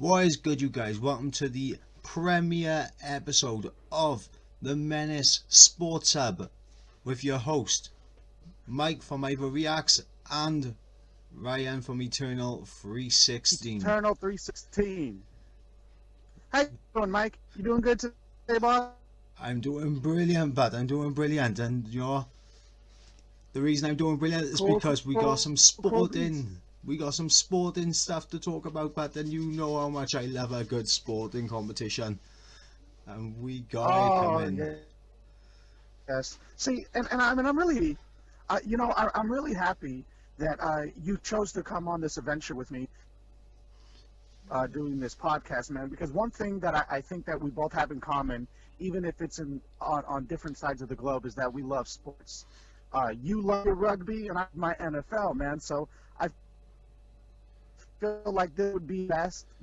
What is good, you guys? Welcome to the premiere episode of the Menace Sports Hub with your host Mike from Ivor Reacts and Ryan from Eternal 316. Eternal 316. How you doing, Mike? You doing good today, boss? I'm doing brilliant, bud. I'm doing brilliant, and the reason I'm doing brilliant is because we got some sporting. We got some sporting stuff to talk about, but then you know how much I love a good sporting competition, and we got it coming. Yeah. Yes. See, and I'm really, I'm really happy that you chose to come on this adventure with me, doing this podcast, man. Because one thing that I think that we both have in common, even if it's on different sides of the globe, is that we love sports. You love your rugby, and I love my NFL, man. So I feel like this would be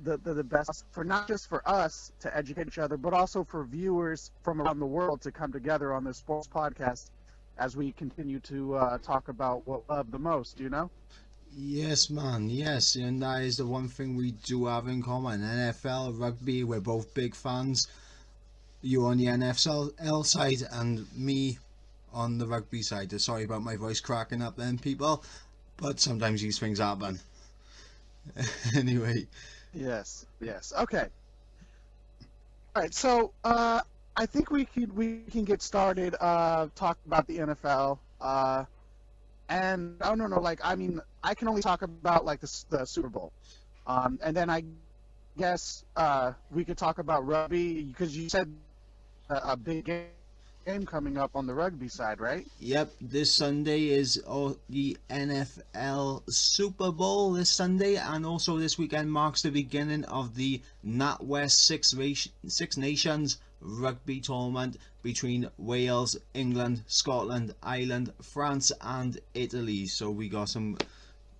the best for not just for us to educate each other, but also for viewers from around the world to come together on this sports podcast as we continue to talk about what we love the most, you know? Yes, man, yes, and that is the one thing we do have in common. NFL, rugby, we're both big fans. You on the NFL side and me on the rugby side. Sorry about my voice cracking up then, people, but sometimes these things happen. Anyway. Yes. Okay. All right. So I think we can get started. Talk about the NFL. And I don't know. Like, I mean, I can only talk about like the Super Bowl. And then I guess we could talk about rugby because you said a big game coming up on the rugby side, right? Yep, this Sunday is the NFL Super Bowl this Sunday, and also this weekend marks the beginning of the NatWest Six Nations rugby tournament between Wales, England, Scotland, Ireland, France and Italy. So we got some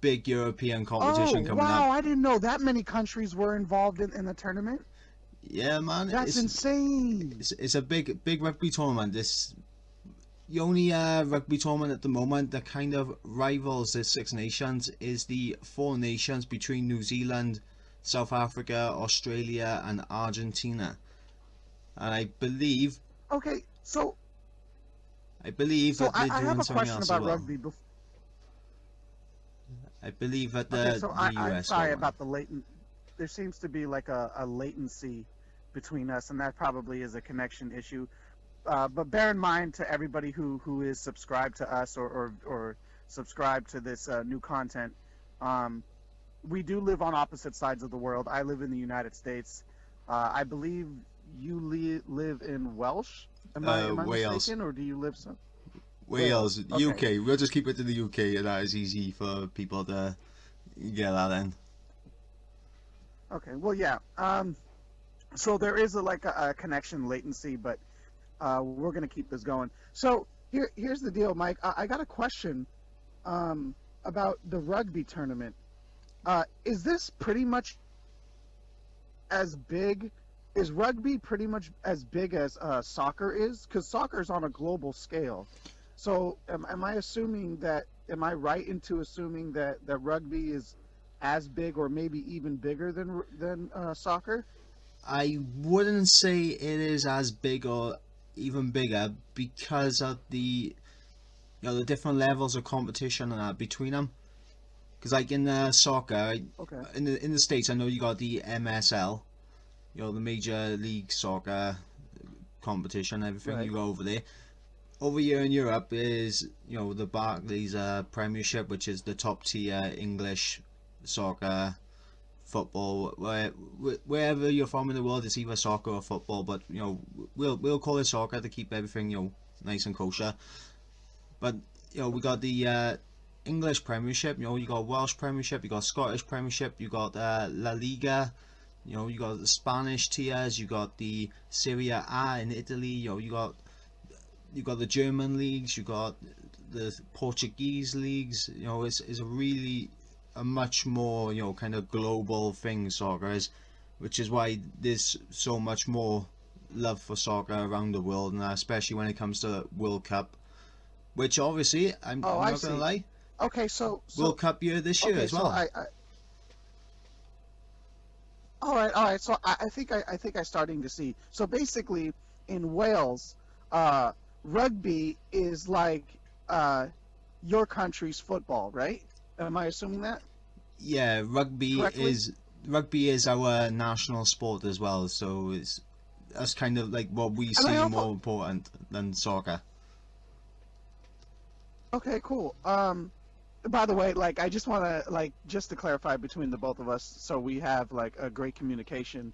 big European competition coming up. Wow, I didn't know that many countries were involved in the tournament. Yeah, man, that's insane. It's a big rugby tournament. This the only rugby tournament at the moment that kind of rivals the Six Nations is the Four Nations between New Zealand, South Africa, Australia and Argentina. And I believe so that they're doing have a something question else about as well. rugby before. I believe that the I'm US sorry got one. about the latent. There seems to be like a latency between us, and that probably is a connection issue. But bear in mind, to everybody who is subscribed to us or subscribed to this new content, we do live on opposite sides of the world. I live in the United States. I believe you live in Welsh. Am I Wales. mistaken, or do you live some? Wales, Okay. UK. We'll just keep it to the UK, and that is easy for people to get that in. Okay, well, yeah. So there is a connection latency, but we're going to keep this going. So here's the deal, Mike. I got a question about the rugby tournament. Is this pretty much as big? Is rugby pretty much as big as soccer is? Because soccer is on a global scale. So am I assuming that? Am I right into assuming that rugby is as big or maybe even bigger than soccer? I wouldn't say it is as big or even bigger because of the the different levels of competition and that between them. Because like in soccer, Okay. in the States, I know you got the MSL, the Major League Soccer competition, everything. Right. You go over there. Over here in Europe is the Barclays Premiership, which is the top tier English soccer, football. Wherever you're from in the world, it's either soccer or football. But we'll call it soccer to keep everything nice and kosher. But we got the English Premiership. You got Welsh Premiership. You got Scottish Premiership. You got La Liga. You got the Spanish tiers. You got the Serie A in Italy. You got the German leagues. You got the Portuguese leagues. It's a much more kind of global thing, soccer is, which is why there's so much more love for soccer around the world, and especially when it comes to World Cup, which obviously I'm not gonna lie. Okay, so World Cup year this year as well. all right. So I think I'm starting to see. So basically, in Wales, uh, rugby is like uh, your country's football, right? Am I assuming that Yeah, correctly? rugby is our national sport as well, so it's that's kind of like what we And I see also more important than soccer. okay, cool. By the way, like I just want to like just to clarify between the both of us, so we have like a great communication.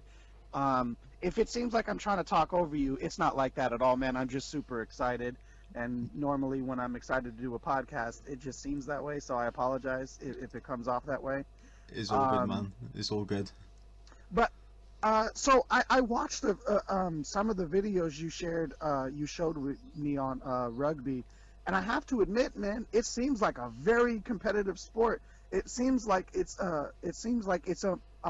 If it seems like I'm trying to talk over you, it's not like that at all, man. I'm just super excited. And normally, when I'm excited to do a podcast, it just seems that way. So I apologize if it comes off that way. It's all good, Um, man. It's all good. but so I watched some of the videos you showed with me on rugby, and I have to admit, man, it seems like a very competitive sport. It seems like it's a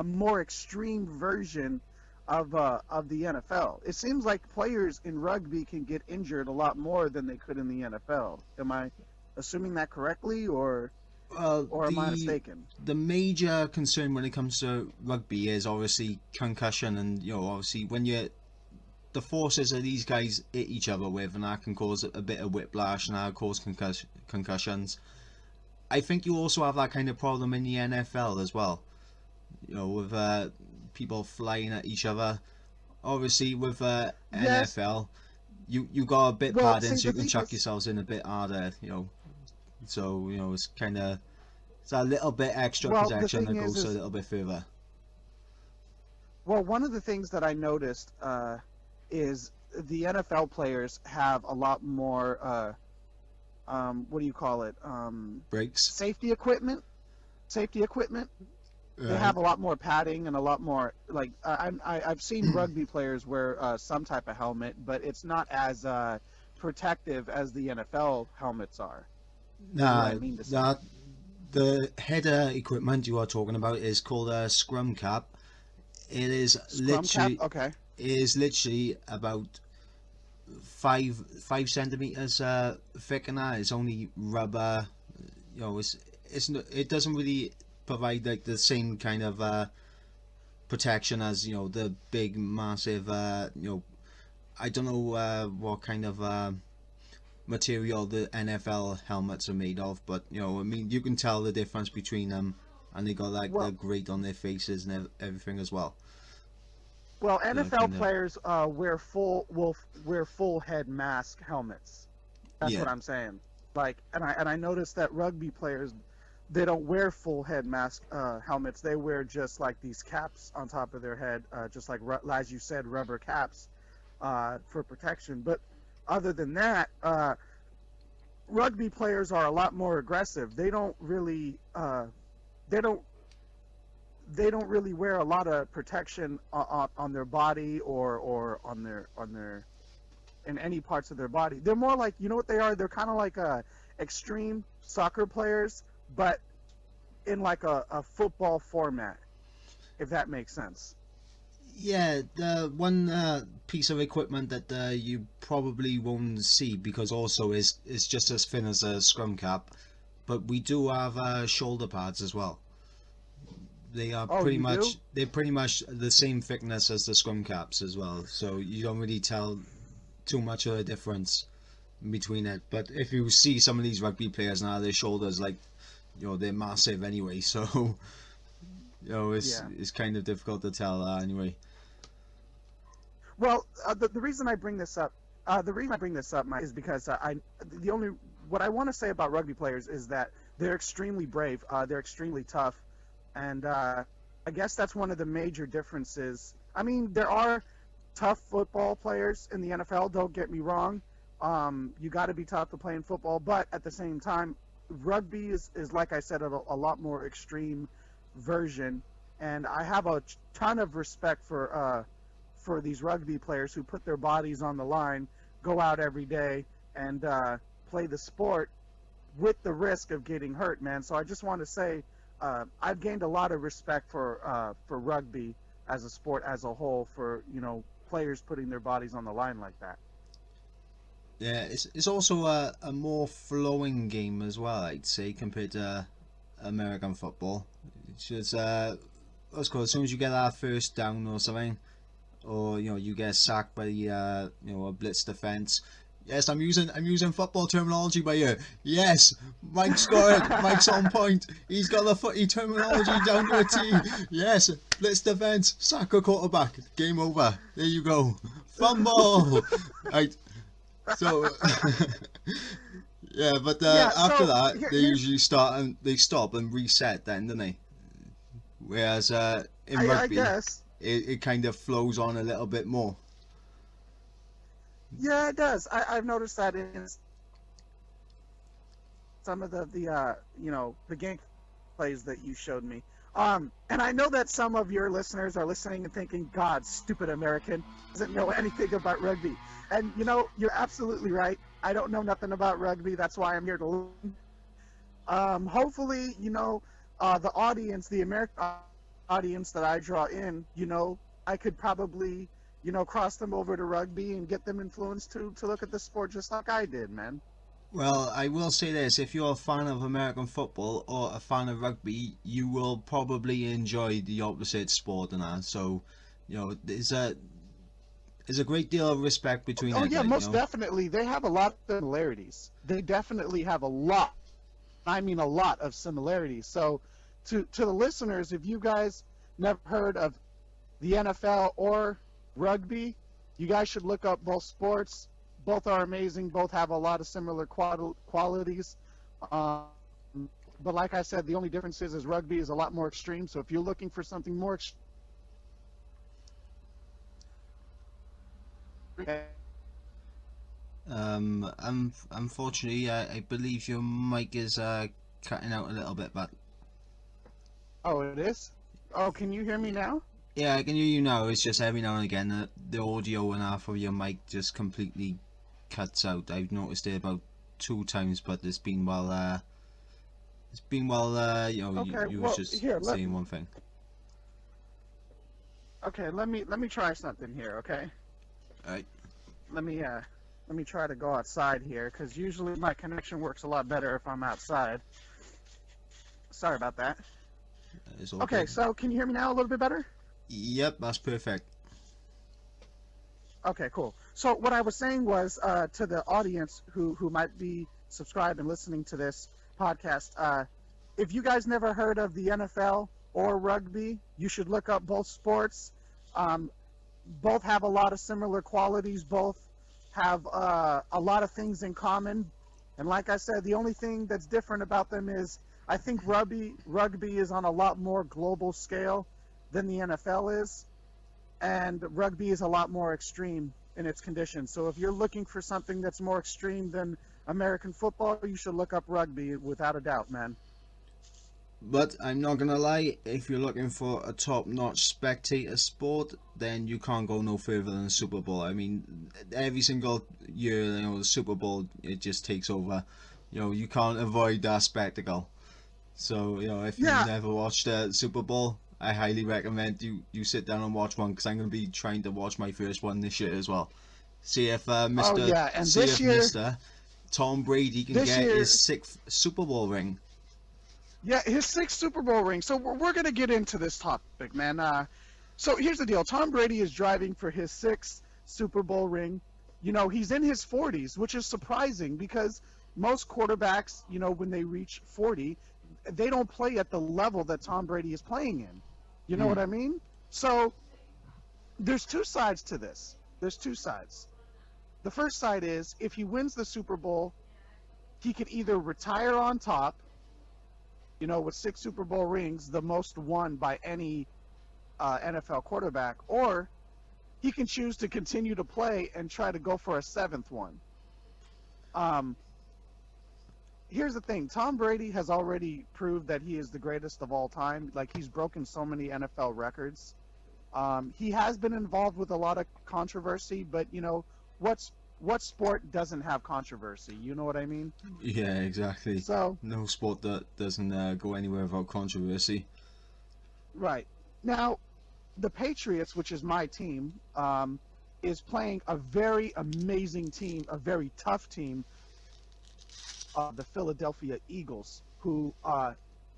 more extreme version of the NFL. It seems like players in rugby can get injured a lot more than they could in the NFL. Am I assuming that correctly, Well, or am I mistaken? the major concern when it comes to rugby is obviously concussion, and obviously when you the forces that these guys hit each other with, and that can cause a bit of whiplash and that cause concussions. I think you also have that kind of problem in the NFL as well. With people flying at each other. Obviously, with Yes. NFL, you got a bit Well, padding, see, so the you can thing chuck is, yourselves in a bit harder. So it's kind of it's a little bit extra well, the protection thing that goes a is little bit further. well, one of the things that I noticed is the NFL players have a lot more, what do you call it? Breaks. Safety equipment. Safety equipment. They Right. have a lot more padding and a lot more like I've seen rugby players wear some type of helmet, but it's not as protective as the NFL helmets are. Is what I Nah, mean to say. that the header equipment you are talking about is called a scrum cap. It is Scrum cap. literally Okay. it is literally about 5 centimeters thick, and that it's only rubber. It doesn't really provide like the same kind of protection as the big massive I don't know what kind of material the NFL helmets are made of, but I mean you can tell the difference between them, and they got like the Well, grate on their faces and everything as well. Well, The NFL kind of players wear full head mask helmets. That's yeah. what I'm saying. Like, and I noticed that rugby players they don't wear full head mask helmets. They wear just like these caps on top of their head, just like as you said, rubber caps for protection. But other than that, rugby players are a lot more aggressive. They don't they don't really wear a lot of protection on their body or on their in any parts of their body. They're more like you know what they are. They're kind of like extreme soccer players, but in like a football format, if that makes sense. Yeah, the one piece of equipment that you probably won't see because also is just as thin as a scrum cap, but we do have shoulder pads as well. Oh, you do? They're pretty much the same thickness as the scrum caps as well, so you don't really tell too much of a difference between it. But if you see some of these rugby players now, their shoulders like they're massive anyway, so Yeah. it's kind of difficult to tell anyway. Well, the reason I bring this up, Mike, is because the only what I want to say about rugby players is that they're extremely brave, they're extremely tough, and I guess that's one of the major differences. I mean, there are tough football players in the NFL. Don't get me wrong. You got to be tough to play in football, but at the same time, rugby is like I said, a lot more extreme version, and I have a ton of respect for these rugby players who put their bodies on the line, go out every day, and play the sport with the risk of getting hurt, man. So I just want to say I've gained a lot of respect for rugby as a sport as a whole, for players putting their bodies on the line like that. Yeah, it's also a more flowing game as well, I'd say, compared to American football. It's just what's it called, as soon as you get that first down or something, or you get sacked by a blitz defense. Yes, I'm using football terminology by you. Yes, Mike's got it. Mike's on point. He's got the footy terminology down to a T. Yes, blitz defense, sack a quarterback. Game over. There you go. Fumble. Right. So yeah, but Yeah. after So that they here's usually stop and reset then, don't they? Whereas in I rugby, guess. it kind of flows on a little bit more. Yeah, it does. I've noticed that in some of the game plays that you showed me. And I know that some of your listeners are listening and thinking, God, stupid American doesn't know anything about rugby. And you're absolutely right. I don't know nothing about rugby. That's why I'm here to learn. Hopefully, the audience, the American audience that I draw in, I could probably, cross them over to rugby and get them influenced to look at the sport just like I did, man. Well, I will say this: if you're a fan of American football or a fan of rugby, you will probably enjoy the opposite sport and that. So, there's a great deal of respect between Oh it. yeah, Like, most definitely. They have a lot of similarities. They definitely have a lot. I mean, a lot of similarities. So, to the listeners, if you guys never heard of the NFL or rugby, you guys should look up both sports. Both are amazing. Both have a lot of similar qualities. But like I said, the only difference is rugby is a lot more extreme. So if you're looking for something more extreme, Unfortunately, I believe your mic is cutting out a little bit, but oh, it is. Oh, can you hear me now? yeah, I can hear you now. It's just every now and again the audio and half of your mic just completely cuts out. I've noticed it about 2 times, but Okay. you Well, was just here, saying one thing. okay. Let me try something here. Okay. Alright, Let me try to go outside here because usually my connection works a lot better if I'm outside. Sorry about that. it's all Okay. good. So can you hear me now a little bit better? Yep, that's perfect. Okay, cool. So what I was saying was to the audience who might be subscribed and listening to this podcast, if you guys never heard of the NFL or rugby, you should look up both sports. Both have a lot of similar qualities. Both have a lot of things in common. And like I said, the only thing that's different about them is I think rugby is on a lot more global scale than the NFL is. And rugby is a lot more extreme in its conditions. So if you're looking for something that's more extreme than American football, you should look up rugby without a doubt, man. But I'm not gonna lie, if you're looking for a top-notch spectator sport, then you can't go no further than the Super Bowl. I mean, every single year, the Super Bowl, it just takes over. You can't avoid that spectacle. So, if you Yeah. never watched a Super Bowl, I highly recommend you sit down and watch one, because I'm gonna be trying to watch my first one this year as well. See if Oh yeah, and see this if year, Mr. Tom Brady can this get year, his 6th Super Bowl ring. yeah, his 6th Super Bowl ring. So we're gonna get into this topic, man. So here's the deal: Tom Brady is driving for his 6th Super Bowl ring. He's in his 40s, which is surprising because most quarterbacks, when they reach 40, they don't play at the level that Tom Brady is playing in. You know what I mean? So there's two sides to this. There's two sides. The first side is if he wins the Super Bowl, he could either retire on top, with 6 Super Bowl rings, the most won by any NFL quarterback, or he can choose to continue to play and try to go for a 7th one. Here's the thing: Tom Brady has already proved that he is the greatest of all time. Like, he's broken so many NFL records. He has been involved with a lot of controversy, but what sport doesn't have controversy? You know what I mean? Yeah, exactly. So, No sport that doesn't go anywhere without controversy. right now, the Patriots, which is my team, is playing a very amazing team, a very tough team, the Philadelphia Eagles, who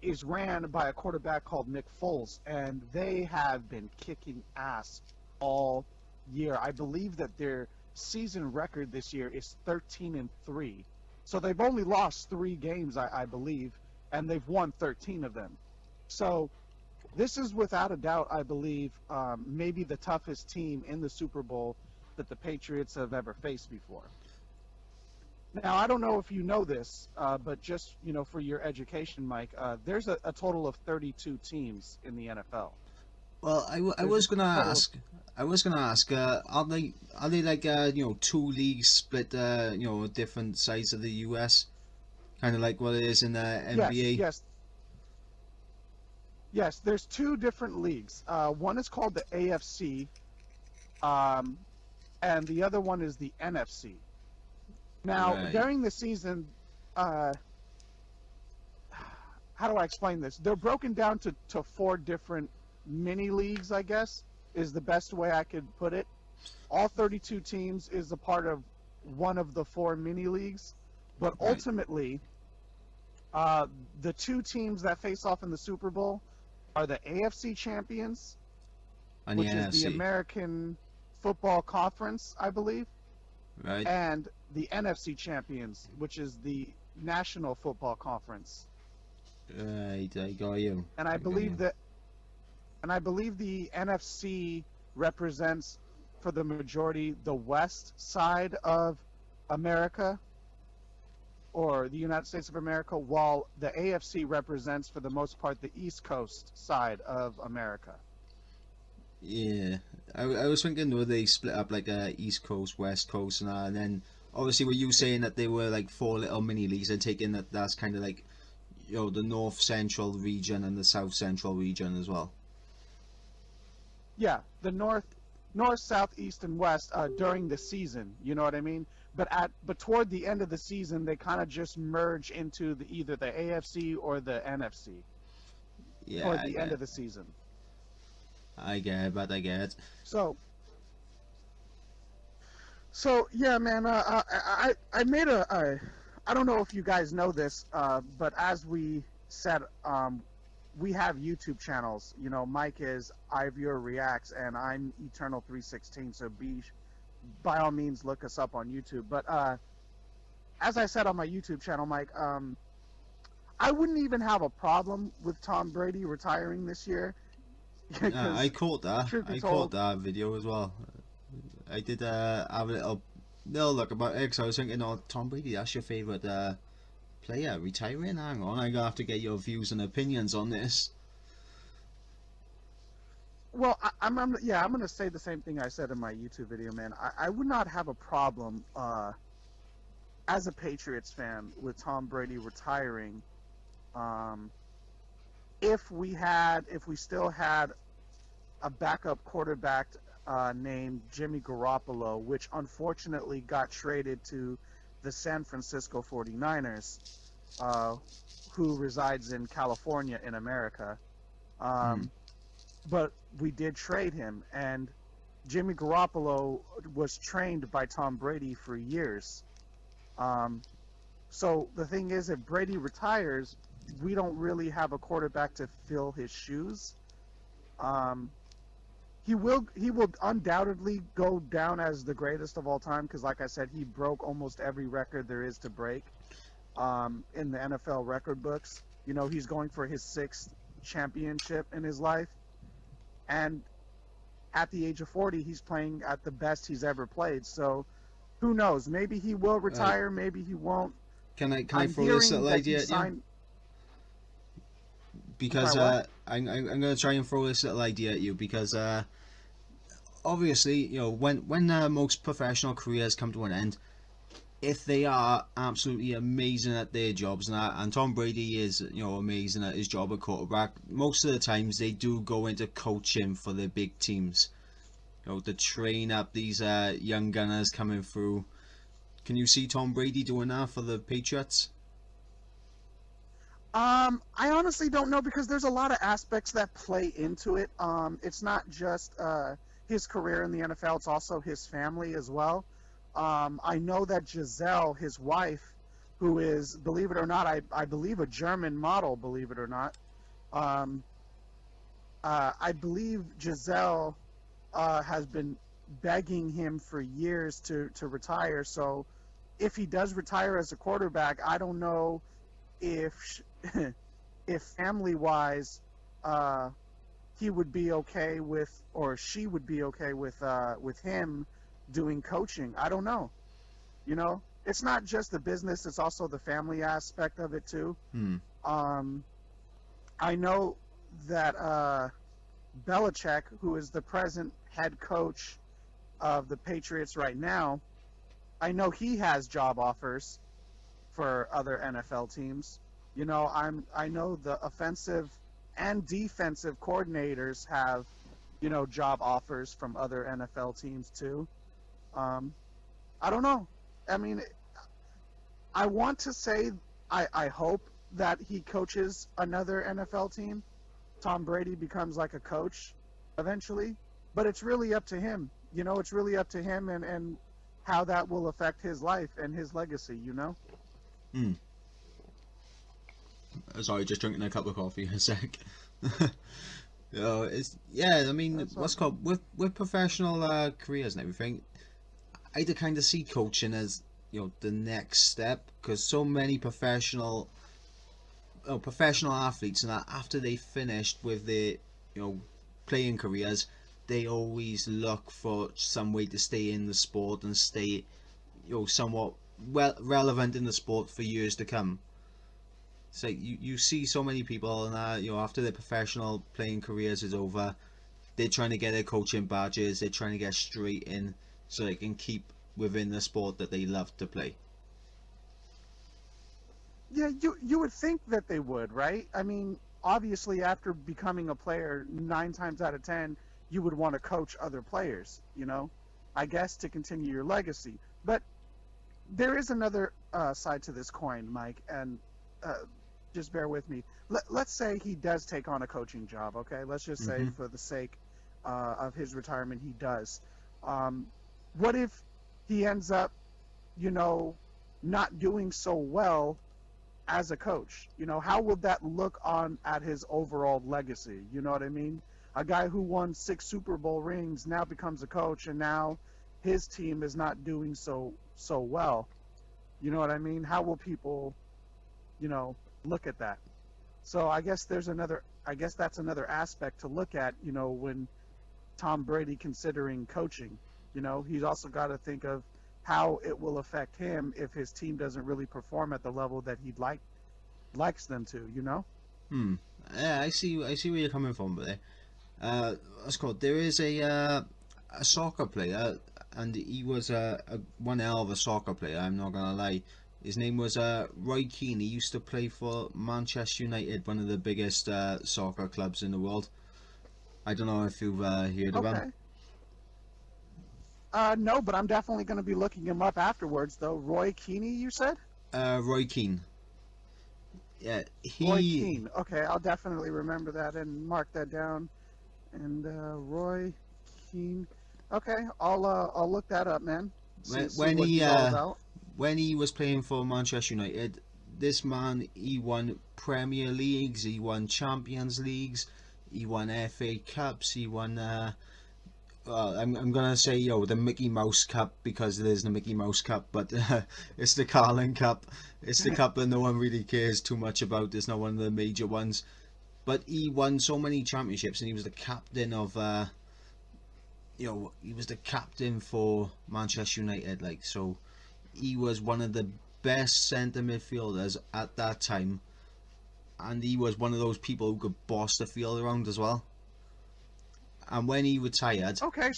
is ran by a quarterback called Nick Foles, and they have been kicking ass all year. I believe that their season record this year is 13-3. So they've only lost 3 games, I believe, and they've won 13 of them. So this is without a doubt, I believe, maybe the toughest team in the Super Bowl that the Patriots have ever faced before. Now, I don't know if you know this, but just, for your education, Mike, there's a total of 32 teams in the NFL. Well, I was gonna ask. Are they like 2 leagues split different sides of the U.S. kind of like what it is in the NBA? Yes. There's 2 different leagues. One is called the AFC, and the other one is the NFC. Now, Right. during the season, how do I explain this? They're broken down to 4 different mini leagues, I guess, is the best way I could put it. All 32 teams is a part of one of the 4 mini leagues, but Right. ultimately, the 2 teams that face off in the Super Bowl are the AFC champions, And which the is NFC, the American Football Conference, I believe, right? and the NFC champions, which is the National Football Conference. Right, I got you. And I got believe you. that, and I believe the NFC represents, for the majority, the west side of America, or the United States of America, while the AFC represents, for the most part, the East Coast side of America. Yeah, I was thinking where they split up like East Coast, West Coast, and then obviously were you saying that they were like 4 little mini leagues, and taking that's kind of like the North Central region and the South Central region as well. Yeah, the north, south, east, and west during the season. You know what I mean? But toward the end of the season, they kind of just merge into either the AFC or the NFC Yeah, toward I the get end it. of the season. I get it, but I get it. So yeah, man. I made I don't know if you guys know this, but as we said, we have YouTube channels. Mike is Ivor Reacts, and I'm Eternal 316. So by all means, look us up on YouTube. But as I said on my YouTube channel, Mike, I wouldn't even have a problem with Tom Brady retiring this year. I caught that. Truth be I told, caught that video as well. I did have a little look about it, 'cause I was thinking, oh, Tom Brady, that's your favourite player retiring. Hang on, I'm gonna have to get your views and opinions on this. well, I'm going to say the same thing I said in my YouTube video, man. I would not have a problem as a Patriots fan with Tom Brady retiring, if we still had a backup quarterback named Jimmy Garoppolo, which unfortunately got traded to the San Francisco 49ers, who resides in California in America. But we did trade him, and Jimmy Garoppolo was trained by Tom Brady for years. So the thing is, if Brady retires, we don't really have a quarterback to fill his shoes. He will undoubtedly go down as the greatest of all time, because like I said, he broke almost every record there is to break in the NFL record books. He's going for his 6th championship in his life, and at the age of 40, he's playing at the best he's ever played. So who knows? Maybe he will retire, maybe he won't. Can I I'm throw this hearing little that he idea at you? signed. Because Sorry, what? I'm gonna try and throw this little idea at you, because obviously, when most professional careers come to an end, if they are absolutely amazing at their jobs, and Tom Brady is amazing at his job at quarterback, most of the times they do go into coaching for the big teams, to train up these young gunners coming through. Can you see Tom Brady doing that for the Patriots? I honestly don't know, because there's a lot of aspects that play into it. It's not just his career in the NFL, it's also his family as well. I know that Giselle, his wife, who is, believe it or not, I believe a German model, believe it or not. Um, I believe Giselle has been begging him for years to retire. So if he does retire as a quarterback, I don't know if if family wise he would be okay with, or she would be okay with him doing coaching. I don't know. You know, it's not just the business; it's also the family aspect of it too. Hmm. Um, I know that Belichick, who is the present head coach of the Patriots right now, I know he has job offers for other NFL teams. You know, I know the offensive and defensive coordinators have, you know, job offers from other NFL teams too. Um, I don't know. I mean, I want to say I hope that he coaches another NFL team. Tom Brady becomes like a coach eventually, but it's really up to him. You know, it's really up to him and how that will affect his life and his legacy, you know? Hmm. Sorry, just drinking a cup of coffee. A sec. It's yeah. I mean, That's what's okay. called with professional careers and everything. I do kind of see coaching as the next step because so many professional athletes and that after they finished with their playing careers, they always look for some way to stay in the sport and stay somewhat well relevant in the sport for years to come. It's like you see so many people and after their professional playing careers is over, they're trying to get their coaching badges, they're trying to get straight in so they can keep within the sport that they love to play. Yeah, you would think that they would, right? I mean, obviously after becoming a player, 9 times out of 10, you would want to coach other players, you know? I guess to continue your legacy. But there is another side to this coin, Mike, and uh, just bear with me. Let's say he does take on a coaching job, okay? Let's just say Hmm. for the sake of his retirement, he does. Um, what if he ends up, you know, not doing so well as a coach? You know, how would that look on at his overall legacy? You know what I mean? A guy who won 6 Super Bowl rings now becomes a coach, and now his team is not doing so well. You know what I mean? How will people, you know, look at that? So I guess there's another. I guess that's another aspect to look at. You know, when Tom Brady considering coaching, you know, he's also got to think of how it will affect him if his team doesn't really perform at the level that he'd likes them to. You know? Hmm. Yeah, I see where you're coming from, but what's called there is a soccer player, and he was a one hell of a soccer player. I'm not gonna lie. His name was Roy Keane. He used to play for Manchester United, one of the biggest soccer clubs in the world. I don't know if you've heard of him. Okay. No, but I'm definitely going to be looking him up afterwards, though. Roy Keane, you said? Roy Keane. Yeah, Roy he Keane. Okay, I'll definitely remember that and mark that down. And Roy Keane. Okay, I'll look that up, man. See when see when what he he's all about. when he was playing for Manchester United, this man he won Premier Leagues, he won Champions Leagues, he won FA Cups, he won. I'm gonna say the Mickey Mouse Cup because there's the Mickey Mouse Cup, but it's the Carling Cup. It's the cup that no one really cares too much about. It's not one of the major ones, but he won so many championships, and he was the captain of. He was the captain for Manchester United. Like so, he was one of the best centre midfielders at that time, and he was one of those people who could boss the field around as well. And when he retired, Okay,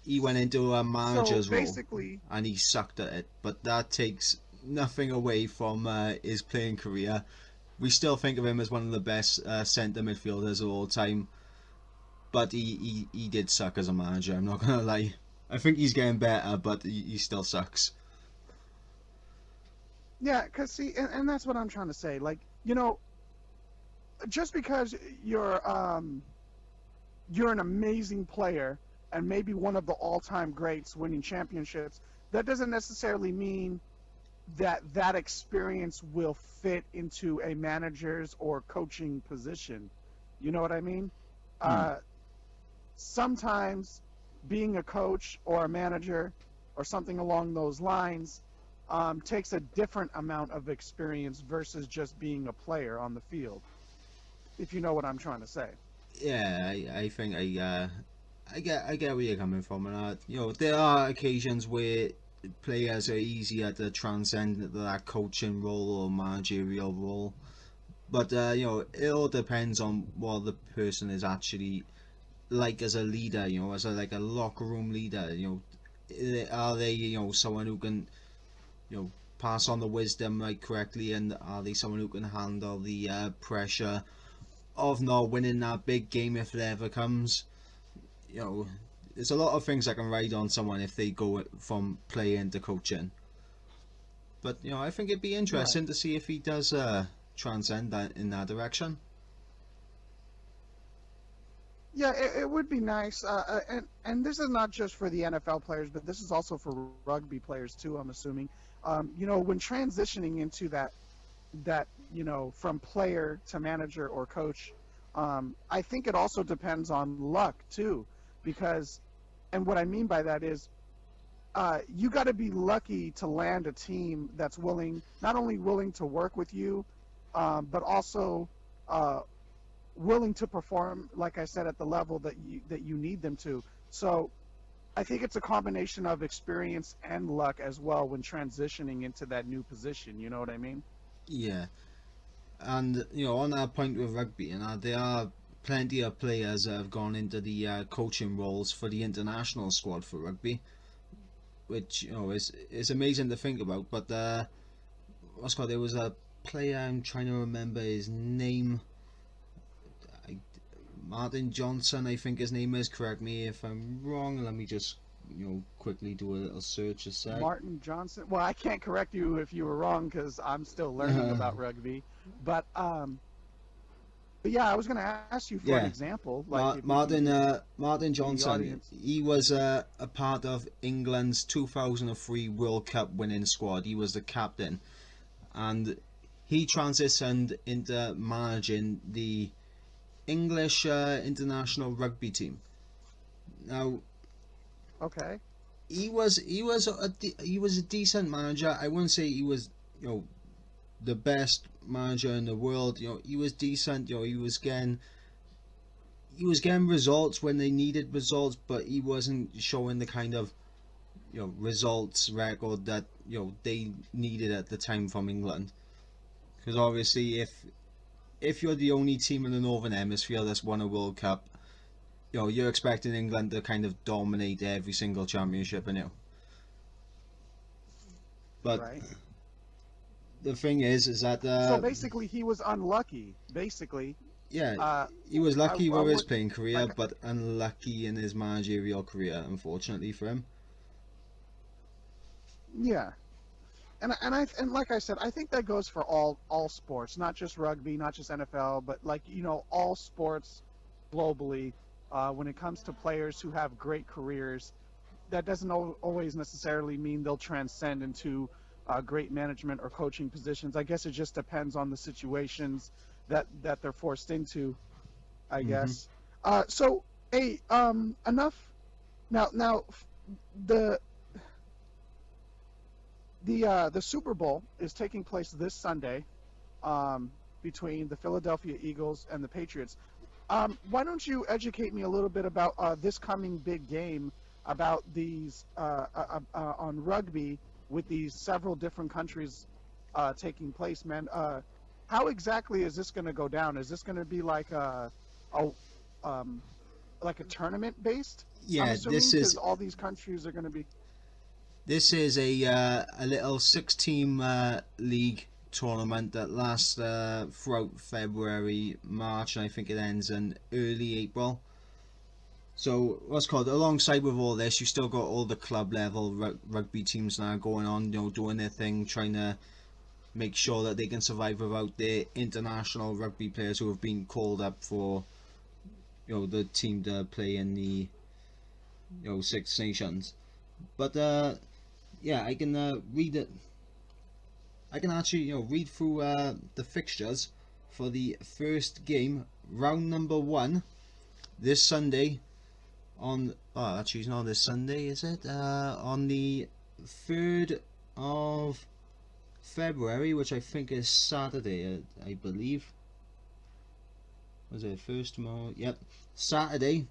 he went into a so manager's role basically, and he sucked at it. But that takes nothing away from his playing career. We still think of him as one of the best centre midfielders of all time. But he did suck as a manager, I'm not going to lie. I think he's getting better, but he still sucks. yeah, cause see, and that's what I'm trying to say. Like, you know, just because you're an amazing player and maybe one of the all-time greats winning championships, that doesn't necessarily mean that experience will fit into a manager's or coaching position. You know what I mean? Hmm. Uh, Sometimes being a coach or a manager or something along those lines takes a different amount of experience versus just being a player on the field, if you know what I'm trying to say. Yeah, I think I get where you're coming from, and there are occasions where players are easier to transcend that coaching role or managerial role, but it all depends on what the person is actually like as a leader. As like a locker room leader. Are they someone who can pass on the wisdom like correctly, and are they someone who can handle the pressure of not winning that big game if it ever comes? you know, there's a lot of things that can ride on someone if they go from playing to coaching. But I think it'd be Right. interesting to see if he does transcend that in that direction. Yeah, it would be nice. And this is not just for the NFL players, but this is also for rugby players too, I'm assuming. When transitioning into that, from player to manager or coach, I think it also depends on luck too, because, and what I mean by that is, you got to be lucky to land a team that's not only willing to work with you, but also uh, willing to perform, like I said, at the level that you need them to. So I think it's a combination of experience and luck as well when transitioning into that new position. You know what I mean? Yeah, and on that point with rugby, there are plenty of players that have gone into the coaching roles for the international squad for rugby, which is amazing to think about. But what's called there was a player, I'm trying to remember his name. I, Martin Johnson, I think his name is. Correct me if I'm wrong. Let me just quickly do a little search a sec. Martin Johnson. Well, I can't correct you if you were wrong because I'm still learning about rugby. But yeah, I was going to ask you for an Yeah, example, like if you can Martin give the Johnson. audience. He was a part of England's 2003 World Cup winning squad. He was the captain, and he transitioned into managing the English international rugby team. Now, Okay. he was a decent manager. I wouldn't say he was the best manager in the world. He was decent. He was getting results when they needed results, but he wasn't showing the kind of results record that they needed at the time from England. Because obviously, if you're the only team in the Northern Hemisphere that's won a World Cup, you're expecting England to kind of dominate every single championship, but Right. the thing is that So basically, he was unlucky. Basically, yeah, uh, he was lucky I with his would playing career, like. but unlucky in his managerial career, unfortunately for him. Yeah, and like I said, I think that goes for all sports, not just rugby, not just NFL, but like all sports globally. When it comes to players who have great careers, that doesn't always necessarily mean they'll transcend into great management or coaching positions. I guess it just depends on the situations that they're forced into, I Hmm. guess. So, hey, enough. Now, the the Super Bowl is taking place this Sunday, um, between the Philadelphia Eagles and the Patriots. Why don't you educate me a little bit about this coming big game, about these on rugby with these several different countries taking place, man? How exactly is this going to go down? Is this going to be a um, like a tournament based? I'm Yeah, assuming because all these countries are going to be. this is a little 6 team league tournament that lasts throughout February, March, and I think it ends in early April. So what's called alongside with all this, you still got all the club level rugby teams now going on, doing their thing, trying to make sure that they can survive without their international rugby players who have been called up for the team to play in the Six Nations. But yeah, I can read it. I can actually read through the fixtures for the first game, round number 1, this Sunday on. Oh, actually, it's not this Sunday, is it? On the 3rd of February, which I think is Saturday, I believe. Was it first tomorrow? Yep, Saturday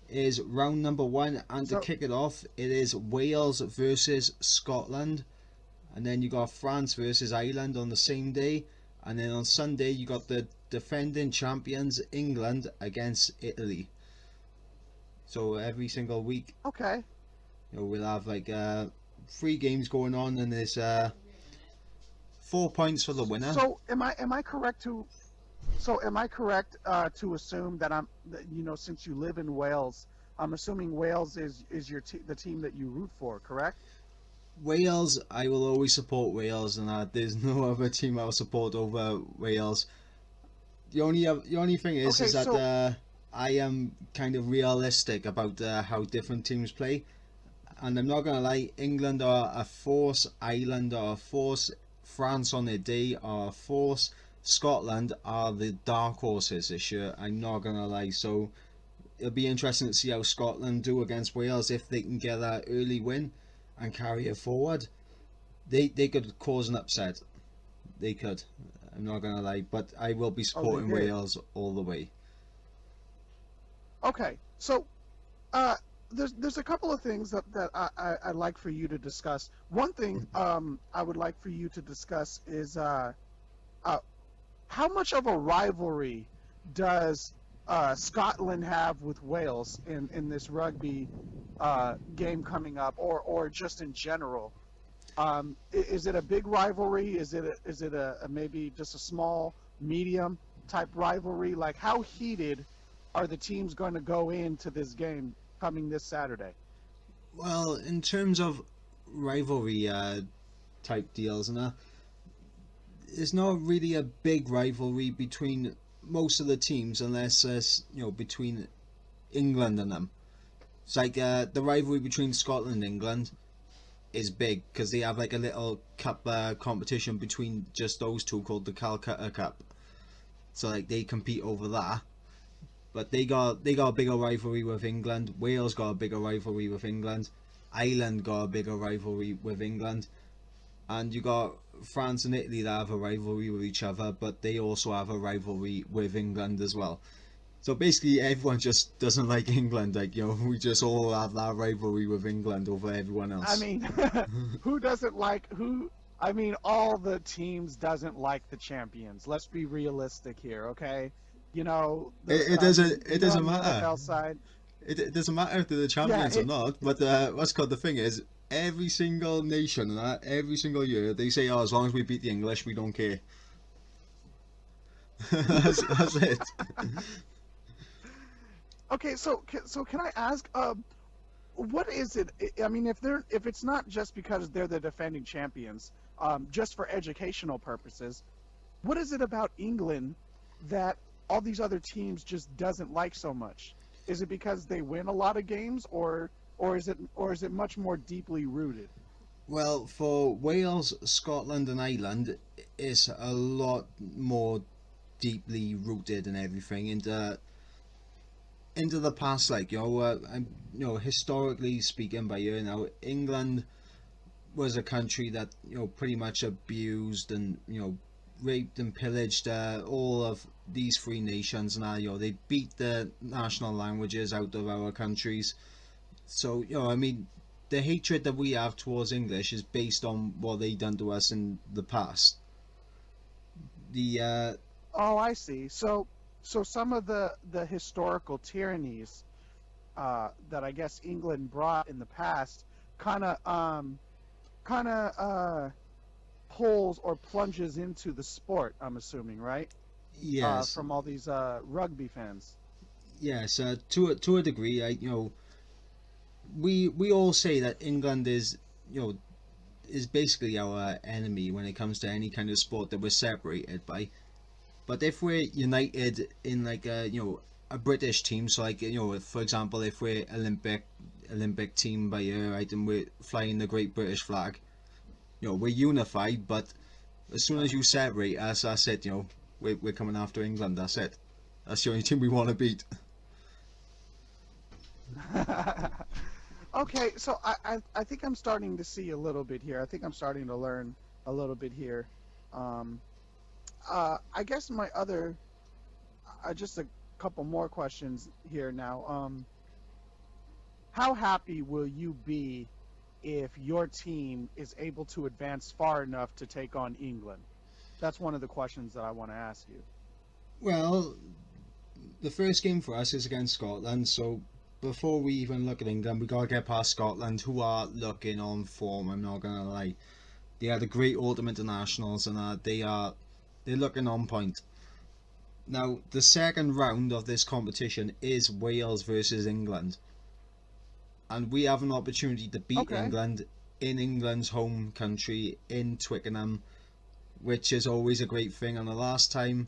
is round number 1, and to So kick it off, it is Wales versus Scotland, and then you got France versus Ireland on the same day, and then on Sunday you got the defending champions England against Italy. So every single week, okay. we'll have like 3 games going on, and there's 4 points for the winner. So am I correct to to assume that since you live in Wales, I'm assuming Wales is the team that you root for, correct? Wales, I will always support Wales, and there's no other team I'll support over Wales. The only thing is Okay, that so I am kind of realistic about how different teams play, and I'm not gonna lie. England are a force, Ireland are a force, France on their day are a force, Scotland are the dark horses this year. I'm not gonna lie. So it'll be interesting to see how Scotland do against Wales. If they can get that early win and carry it forward, they could cause an upset. They could. I'm not gonna lie, but I will be oh, they supporting did. Wales all the way. Okay, so uh, there's a couple of things that I'd like for you to discuss. One thing I would like for you to discuss is uh, how much of a rivalry does Scotland have with Wales in this rugby game coming up, or just in general? Is it a big rivalry? Is it a maybe just a small, medium type rivalry? Like, how heated are the teams going to go into this game coming this Saturday? Well, in terms of rivalry type deals, and it's not really a big rivalry between most of the teams, unless it's between England and them. It's like the rivalry between Scotland and England is big because they have like a little cup competition between just those two called the Calcutta Cup. So like they compete over that. But they got a bigger rivalry with England. Wales got a bigger rivalry with England. Ireland got a bigger rivalry with England. And you got France and Italy that have a rivalry with each other, but they also have a rivalry with England as well. So basically everyone just doesn't like England. Like, we just all have that rivalry with England over everyone I else. mean, who doesn't like who? I mean, all the teams doesn't like the champions. Let's be realistic here, okay? It doesn't On the matter. NFL side, It doesn't matter if they're the yeah, champions or not, but what's called the thing is, every single nation and that, every single year, they say, oh, as long as we beat the English, we don't care. That's it. okay. So can I ask, what is it? I mean, if it's not just because they're the defending champions, just for educational purposes, what is it about England that all these other teams just doesn't like so much? Is it because they win a lot of games, or is it much more deeply rooted? Well, for Wales, Scotland, and Ireland, it's a lot more deeply rooted and everything into the past. Like historically speaking, by England was a country that pretty much abused and raped and pillaged all of these 3 nations. Now they beat the national languages out of our countries. So I mean, the hatred that we have towards English is based on what they done to us in the past. The Oh, I see. So some of the historical tyrannies that I guess England brought in the past kind of pulls or plunges into the sport. I'm assuming, right? Yes, From all these rugby fans. yes, to a degree, we all say that England is basically our enemy when it comes to any kind of sport that we're separated by. But if we're united in like a British team, so like if, for example, if we're Olympic team by year, right, and we're flying the Great British flag, we're unified, but As soon as you separate us, that's it. We're coming after England. That's it. That's the only team we want to beat. Okay, so I think I'm starting to see a little bit here. I think I'm starting to learn a little bit here. Um, I guess my other, just a couple more questions here now. How happy will you be if your team is able to advance far enough to take on England? That's one of the questions that I want to ask you. Well, the first game for us is against Scotland, so before we even look at England, we gotta get past Scotland, who are looking on form. I'm not gonna lie. They had a great autumn internationals, and they're looking on point. Now, the second round of this competition is Wales versus England, and we have an opportunity to beat Okay. England in England's home country in Twickenham, which is always a great thing. And the last time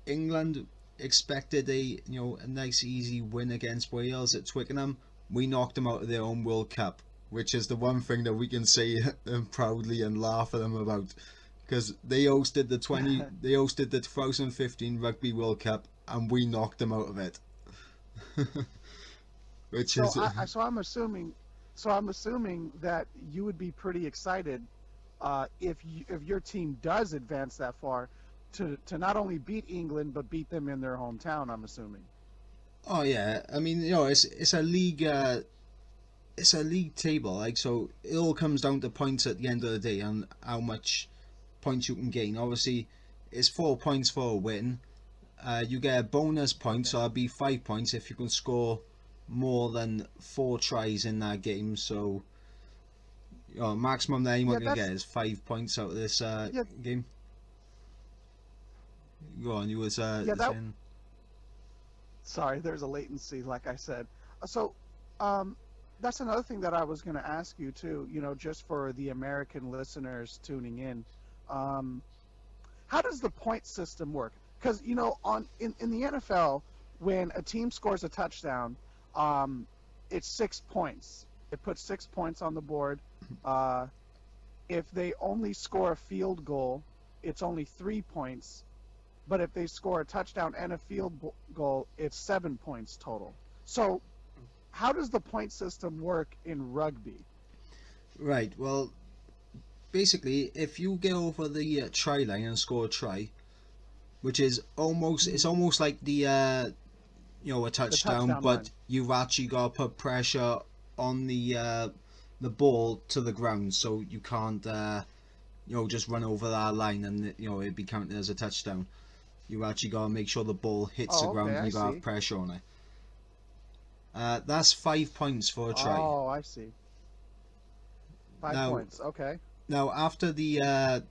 England expected a nice easy win against Wales at Twickenham, we knocked them out of their own World Cup, which is the one thing that we can say proudly and laugh at them about, because they hosted the 2015 Rugby World Cup and we knocked them out of it. Which So is I'm assuming that you would be pretty excited if your team does advance that far to not only beat England but beat them in their hometown. I'm assuming. oh yeah, I mean, it's a league table, like, so it all comes down to points at the end of the day and how much points you can gain. Obviously, it's 4 points for a win. You get a bonus point, so that'll be 5 points if you can score more than 4 tries in that game. So, maximum that anyone Yeah, can get is 5 points out of this yeah, game. Go on, you was yeah. That saying. Sorry, there's a latency, like I said. So, um, that's another thing that I was going to ask you too. Just for the American listeners tuning in, um, how does the point system work? Because in the NFL, when a team scores a touchdown, um, it's 6 points. It puts 6 points on the board. Uh, if they only score a field goal, it's only 3 points. But if they score a touchdown and a goal, it's 7 points total. So, how does the point system work in rugby? Right, well, basically, if you get over the try line and score a try, which is almost like the a The touchdown, touchdown but run. you've actually got to put pressure on the ball to the ground, so you can't just run over that line and it'd be counted as a touchdown. You actually got to make sure the ball hits the Oh, ground okay, and I you got to have see. pressure on it. That's 5 points for a try. Oh, I see. Five Now, points. Okay. after the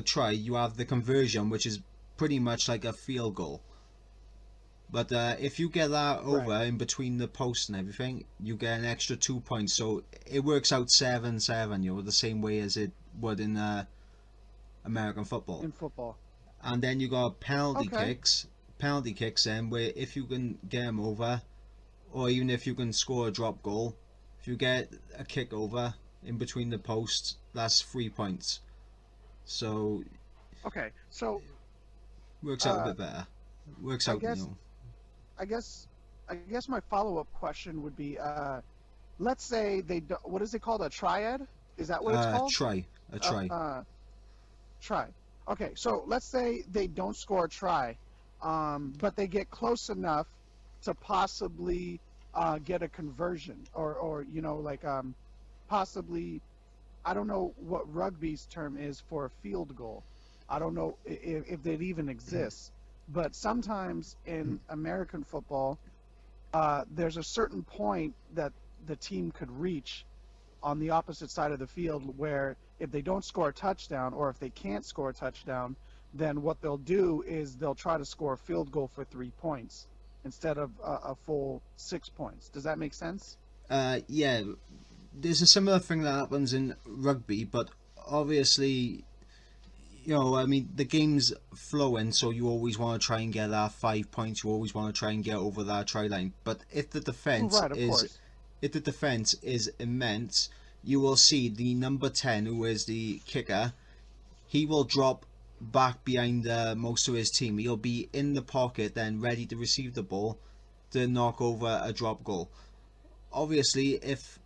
try, you have the conversion, which is pretty much like a field goal. But if you get that over Right. in between the posts and everything, you get an extra 2 points. So it works out 7-7, the same way as it would in American football. In football. And then you got Okay. penalty kicks then, where if you can get them over, or even if you can score a drop goal, if you get a kick over in between the posts, that's 3 points. So Okay. So, works out a uh, bit better. Works I out, guess, I guess, I guess my follow-up question would be, let's say they do, what is it called? A triad? Is that what it's called? try, a Uh, try. uh, try. Okay. So let's say they don't score a try, but they get close enough to possibly get a conversion, or possibly. I don't know what rugby's term is for a field goal. I don't know if it even exists. But sometimes in American football, there's a certain point that the team could reach on the opposite side of the field where if they don't score a touchdown, or if they can't score a touchdown, then what they'll do is they'll try to score a field goal for 3 points instead of a full 6 points. Does that make sense? Yeah, there's a similar thing that happens in rugby, but obviously, I mean, the game's flowing, so you always want to try and get that 5 points. You always want to try and get over that try line. But Right, of course. if the defense is immense, you will see the number 10, who is the kicker. he will drop back behind most of his team. He'll be in the pocket, then ready to receive the ball to knock over a drop goal. Obviously, if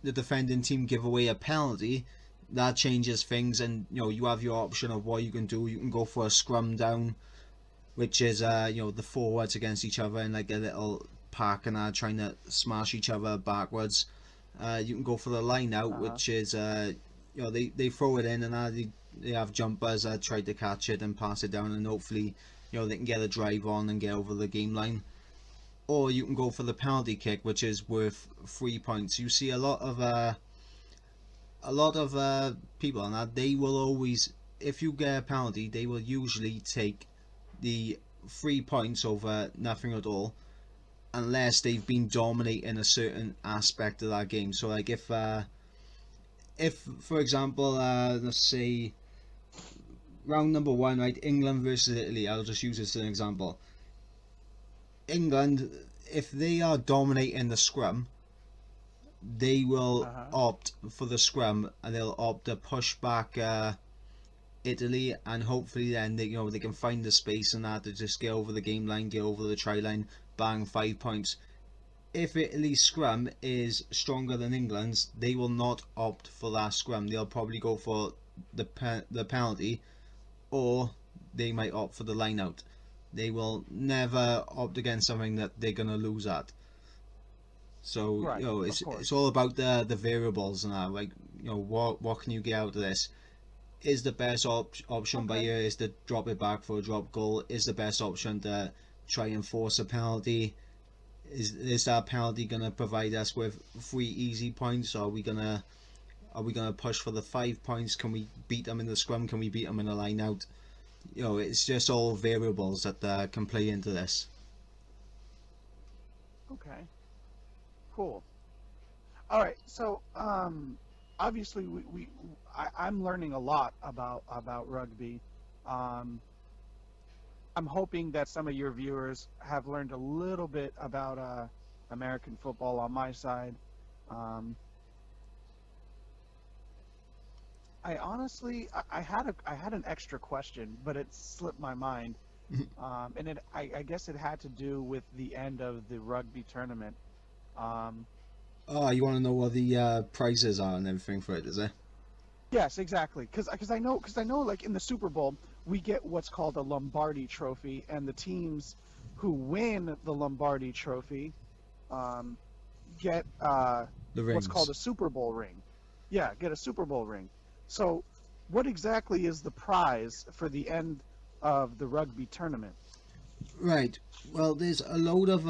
the defending team give away a penalty, that changes things, and you have your option of what you can do. You can go for a scrum down, which is the forwards against each other in like a little pack and trying to smash each other backwards. You can go for the line out, which is they throw it in and they have jumpers that try to catch it and pass it down, and hopefully they can get a drive on and get over the game line. Or you can go for the penalty kick, which is worth 3 points. You see a lot of people on that. They will always, if you get a penalty, they will usually take the 3 points over nothing at all, unless they've been dominating a certain aspect of that game. So like if for example, let's say round number 1, right, England versus Italy, I'll just use this as an example. England, if they are dominating the scrum, they will opt for the scrum, and they'll opt to push back Italy, and hopefully then they can find the space and that to just get over the game line, get over the try line, bang, 5 points. If Italy's scrum is stronger than England's, they will not opt for that scrum. They'll probably go for the penalty, or they might opt for the line out. They will never opt against something that they're gonna lose at. So Right, it's all about the variables and that. Like what can you get out of this? Is the best option by you is to drop it back for a drop goal? Is the best option to try and force a penalty? Is that penalty gonna provide us with 3 easy points? Or are we gonna push for the 5 points? Can we beat them in the scrum? Can we beat them in the line out? It's just all variables that can play into this. Okay. Cool. All right. So obviously I'm learning a lot about rugby. I'm hoping that some of your viewers have learned a little bit about American football on my side. I honestly, I had an extra question, but it slipped my mind, and I guess it had to do with the end of the rugby tournament. Oh, you want to know what the prizes are and everything for it, is it? Yes, exactly. Because I know like in the Super Bowl we get what's called a Lombardi Trophy, and the teams who win the Lombardi Trophy get The what's rings. called a Super Bowl ring. Yeah, get a Super Bowl ring. So, what exactly is the prize for the end of the rugby tournament? Right. Well, there's a load of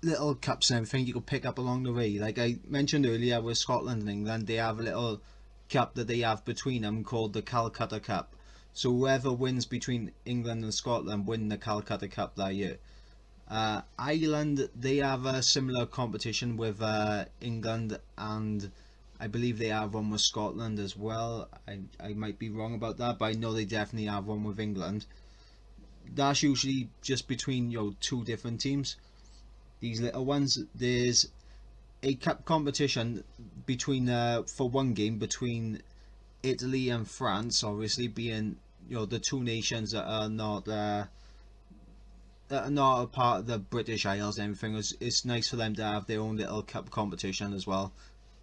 little cups and everything you can pick up along the way. Like I mentioned earlier, with Scotland and England, they have a little cup that they have between them called the Calcutta Cup. So whoever wins between England and Scotland win the Calcutta Cup that year. Ireland, they have a similar competition with England, and I believe they have one with Scotland as well. I might be wrong about that, but I know they definitely have one with England. That's usually just between 2 different teams. These little ones, there's a cup competition between for one game between Italy and France, obviously being the 2 nations that are not a part of the British Isles and everything. It's nice for them to have their own little cup competition as well.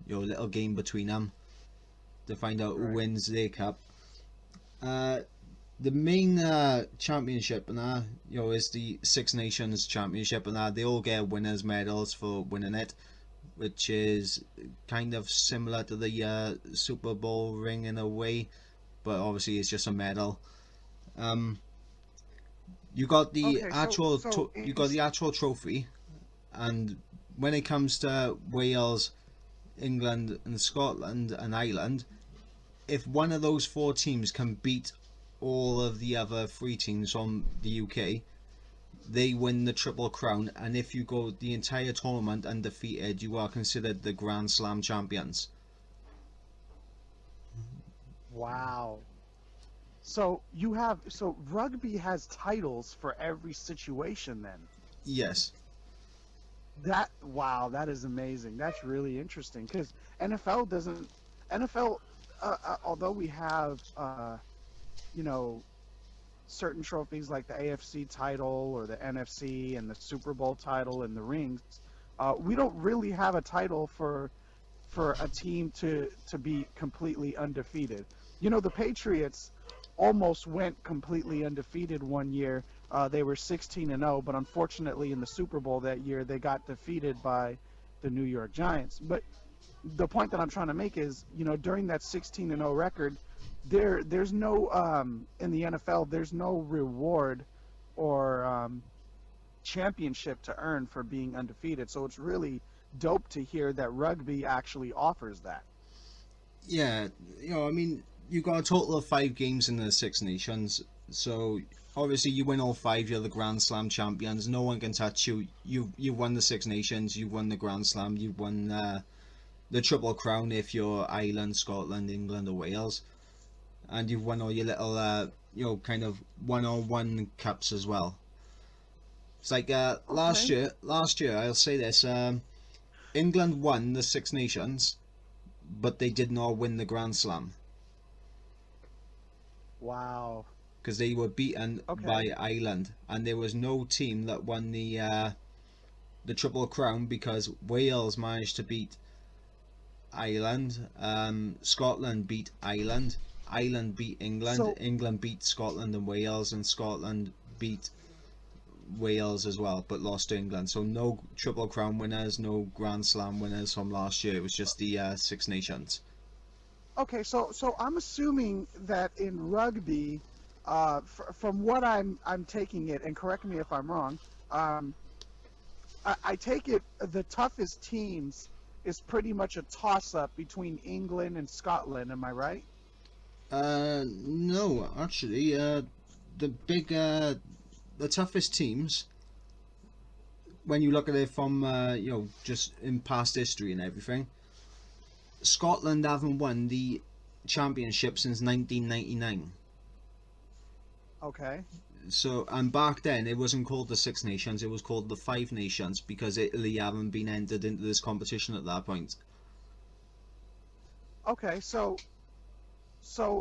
Little game between them to find out who wins their cup. The main championship and is the Six Nations Championship, and they all get winners' medals for winning it, which is kind of similar to the Super Bowl ring in a way, but obviously it's just a medal. You got the you got the actual trophy, and when it comes to Wales, England and Scotland and Ireland, if one of those 4 teams can beat all of the other 3 teams from the UK, they win the Triple Crown, and if you go the entire tournament undefeated, you are considered the Grand Slam champions. Wow. So rugby has titles for every situation then. Yes. That is amazing. That's really interesting because NFL although we have you know certain trophies like the AFC title or the NFC and the Super Bowl title and the rings, we don't really have a title for a team to be completely undefeated. The Patriots almost went completely undefeated one year. They were 16-0, but unfortunately in the Super Bowl that year they got defeated by the New York Giants. But the point that I'm trying to make is, during that 16-0 record, there's no in the NFL there's no reward or championship to earn for being undefeated. So it's really dope to hear that rugby actually offers that. Yeah, I mean, you got a total of 5 games in the Six Nations, so obviously you win all 5. You're the Grand Slam champions. No one can touch you. You won the Six Nations. You won the Grand Slam. You won the Triple Crown if you're Ireland, Scotland, England, or Wales, and you've won all your little kind of one-on-one cups as well. It's like last Okay. year I'll say this: England won the Six Nations, but they did not win the Grand Slam Wow. because they were beaten Okay. by Ireland, and there was no team that won the Triple Crown because Wales managed to beat Ireland, Scotland beat Ireland, Ireland beat England, So England beat Scotland and Wales, and Scotland beat Wales as well, but lost to England. So no Triple Crown winners, no Grand Slam winners from last year. It was just the Six Nations. okay, so I'm assuming that in rugby, from what I'm taking it, and correct me if I'm wrong, I take it the toughest teams is pretty much a toss-up between England and Scotland. Am I right? No, actually, the big, the toughest teams, when you look at it from, just in past history and everything, Scotland haven't won the championship since 1999. Okay. So, and back then it wasn't called the Six Nations; it was called the Five Nations because Italy haven't been entered into this competition at that point. Okay. So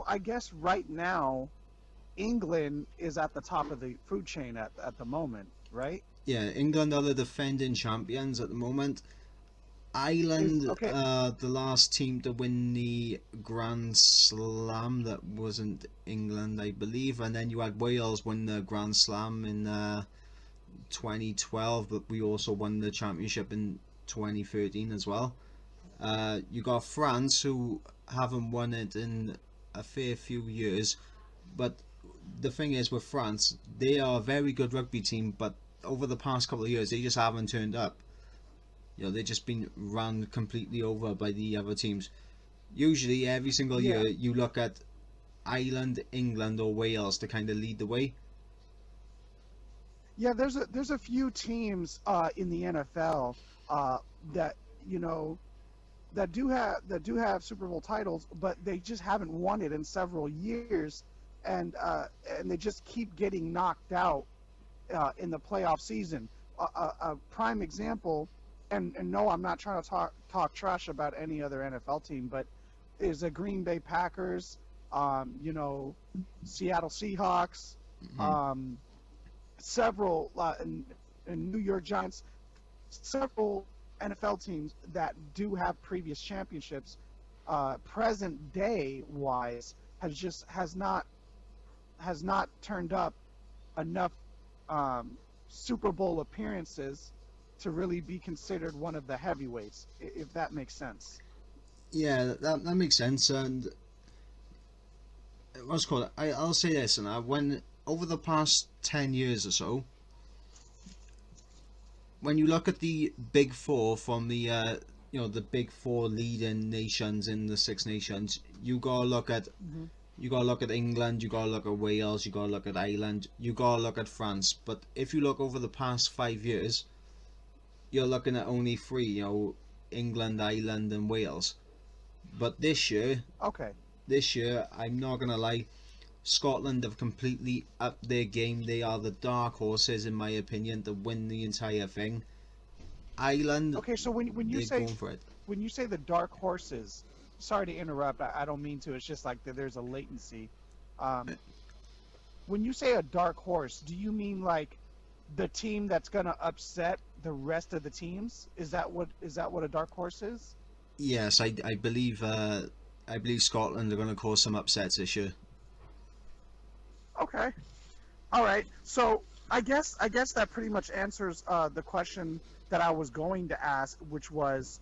I guess right now England is at the top of the food chain at the moment, right? Yeah, England are the defending champions at the moment. Is Ireland, okay. the last team to win the Grand Slam that wasn't England, I believe, and then you had Wales win the Grand Slam in 2012, but we also won the championship in 2013 as well. You got France, who haven't won it in a fair few years, but the thing is with France, they are a very good rugby team, but over the past couple of years, they just haven't turned up. They've just been run completely over by the other teams. Usually, every single Yeah. year, you look at Ireland, England, or Wales to kind of lead the way. Yeah, there's a few teams in the NFL that you know that do have Super Bowl titles, but they just haven't won it in several years, and they just keep getting knocked out in the playoff season. A prime example, and no, I'm not trying to talk trash about any other NFL team, but is the Green Bay Packers, Seattle Seahawks, Hmm. um, several and New York Giants, several NFL teams that do have previous championships, present day wise has not turned up enough Super Bowl appearances to really be considered one of the heavyweights, if that makes sense. Yeah, that makes sense. And what's it called? I'll say this, and when over the past 10 years or so, when you look at the big four from the big four leading nations in the Six Nations, Hmm. you gotta look at England, you gotta look at Wales, you gotta look at Ireland, you gotta look at France. But if you look over the past 5 years, you're looking at only three. England, Ireland, and Wales. But Okay. this year, I'm not gonna lie, Scotland have completely upped their game. They are the dark horses, in my opinion, to win the entire thing. Ireland, Okay. So when you they're say going for it. when you say the dark horses, sorry to interrupt. I don't mean to. It's just like there's a latency. Um, when you say a dark horse, do you mean like the team that's gonna upset the rest of the teams? Is that what a dark horse is? Yes, I believe Scotland are going to cause some upsets this year. Okay. All right. So I guess that pretty much answers the question that I was going to ask, which was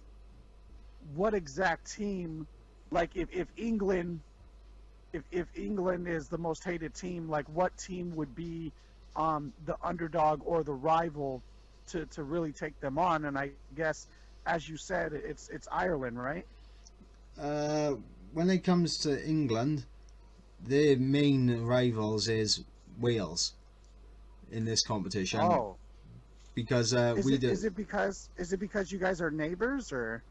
what exact team, like if England is the most hated team, like what team would be the underdog or the rival to really take them on? And I guess, as you said, it's Ireland, right? Uh, when it comes to England, their main rivals is Wales in this competition Oh, because is we it do. because you guys are neighbors or?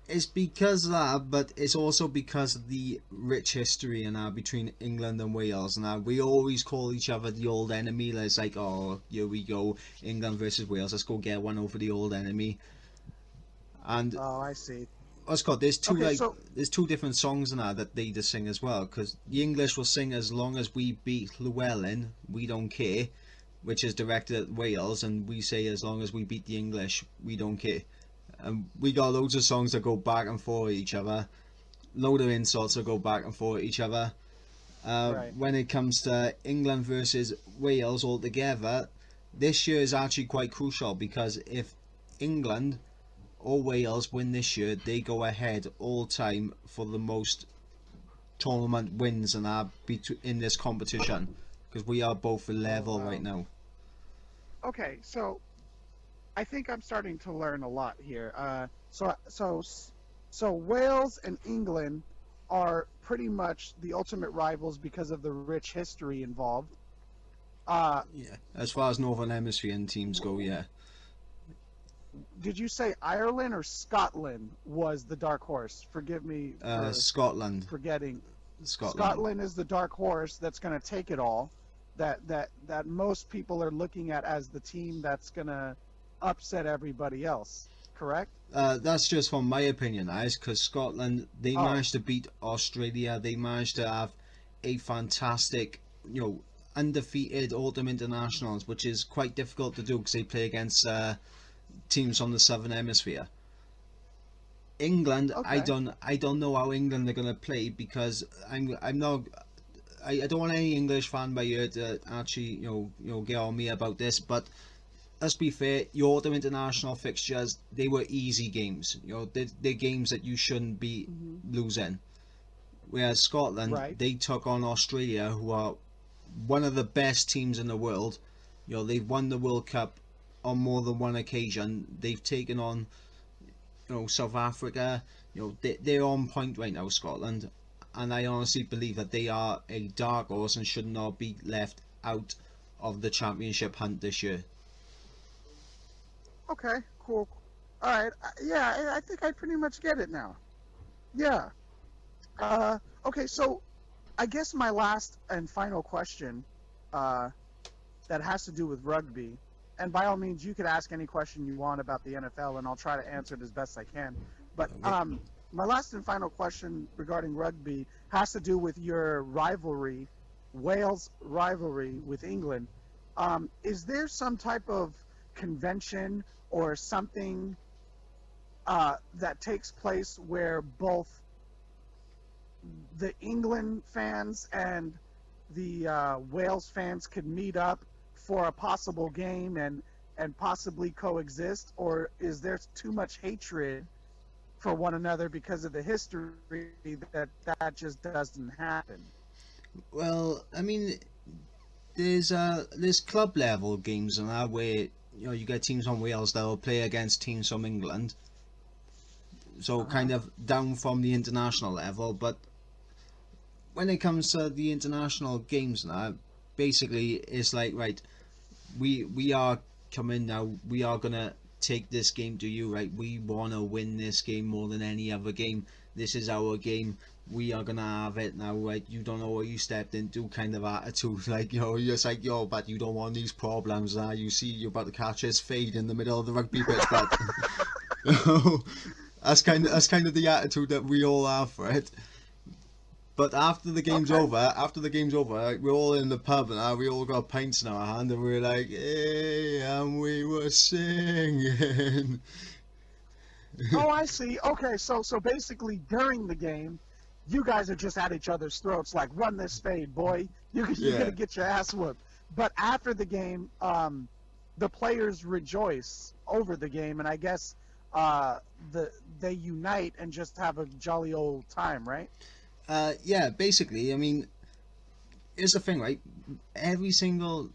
It's because of that, but it's also because of the rich history in between England and Wales. Now we always call each other the old enemy. It's like, oh, here we go, England versus Wales. Let's go get one over the old enemy. And Oh, I see. what's called Okay, so there's two different songs in that they just sing as well. Because the English will sing as long as we beat Llewellyn, we don't care, which is directed at Wales, and we say as long as we beat the English, we don't care. And we got loads of songs that go back and forth at each other, load of insults that go back and forth at each other. right. When it comes to England versus Wales altogether, this year is actually quite crucial because if England or Wales win this year, they go ahead all time for the most tournament wins in this competition because we are both Oh, level right wow. now. Okay, so I think I'm starting to learn a lot here. So Wales and England are pretty much the ultimate rivals because of the rich history involved. Uh, Yeah, as far as Northern Hemisphere teams go, yeah. did you say Ireland or Scotland was the dark horse? Forgive me for Scotland, forgetting. Scotland. Scotland is the dark horse that's going to take it all. That most people are looking at as the team that's going to upset everybody else. Correct? That's just from my opinion, guys, because Scotland, they Oh, managed to beat Australia. They managed to have a fantastic, undefeated autumn internationals, which is quite difficult to do because they play against teams from the southern hemisphere. England, okay. I don't know how England are gonna play because I'm not. I don't want any English fan by here to actually get on me about this, but let's be fair, your autumn international fixtures, they were easy games. They're games that you shouldn't be Hmm. losing. Whereas Scotland, Right. they took on Australia, who are one of the best teams in the world. They've won the World Cup on more than one occasion. They've taken on, South Africa. They're on point right now, Scotland. And I honestly believe that they are a dark horse and should not be left out of the championship hunt this year. Okay. Cool. All right. Yeah, I think I pretty much get it now. Yeah. Okay. So I guess my last and final question, uh, that has to do with rugby. And by all means, you could ask any question you want about the NFL, and I'll try to answer it as best I can. But Okay. my last and final question regarding rugby has to do with your rivalry, Wales rivalry with England. Is there some type of convention or something that takes place where both the England fans and the Wales fans could meet up for a possible game and possibly coexist, or is there too much hatred for one another because of the history that just doesn't happen? Well, I mean, there's club level games and that where you get teams from Wales that will play against teams from England, so Uh huh. kind of down from the international level. But when it comes to the international games now, basically it's like, right, we are coming now. We are gonna take this game to you, right? We wanna win this game more than any other game. This is our game. We are gonna have it now, right? You don't know what you stepped into, kind of attitude. Like, you're just like, but you don't want these problems. You see, you're about to catch this fade in the middle of the rugby pitch, but That's kind of the attitude that we all have for it. But Okay. after the game's over, like, we're all in the pub and we all got pints in our hand and we're like, hey, and we were singing. Oh, I see. Okay, so basically during the game, you guys are just at each other's throats, like run this fade, boy. You're Yeah. gonna get your ass whooped. But after the game, the players rejoice over the game, and I guess uh, they unite and just have a jolly old time, right? Yeah, basically, I mean, here's the thing, right? Every single,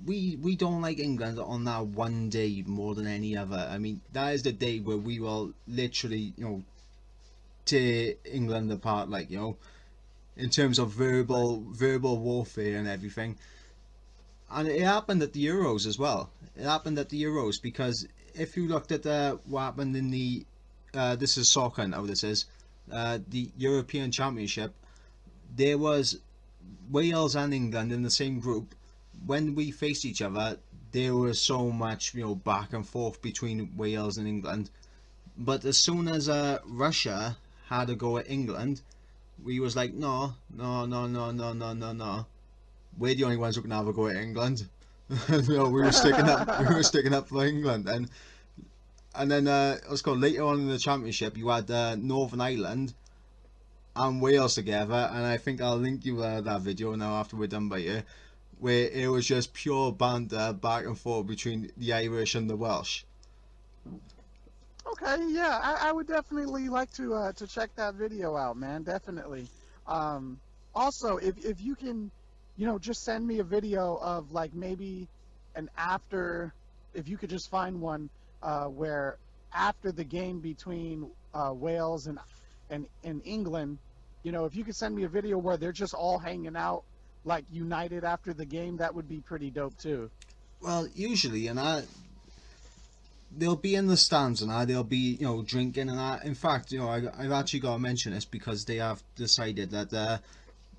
we don't like England on that one day more than any other. I mean, that is the day where we will literally, tear England apart, like, in terms of Right. verbal warfare and everything. And it happened at the Euros as well. It happened at the Euros because if you looked at what happened in the this is soccer now. This is the European Championship. There was Wales and England in the same group. When we faced each other, there was so much back and forth between Wales and England. But as soon as Russia had a go at England, we was like, no, no, no, no, no, no, no, no. We're the only ones who can have a go at England. We were sticking up. We were sticking up for England, and then let's go later on in the championship. You had Northern Ireland and Wales together, and I think I'll link you that video now after we're done by you, where it was just pure banter back and forth between the Irish and the Welsh. Okay, yeah, I would definitely like to check that video out, man. Definitely. Um, Also, if you can, just send me a video of like maybe an after, if you could just find one where after the game between Wales and England, if you could send me a video where they're just all hanging out like united after the game, that would be pretty dope too. Well, usually, they'll be in the stands and they'll be drinking and that. In fact, I've actually got to mention this because they have decided that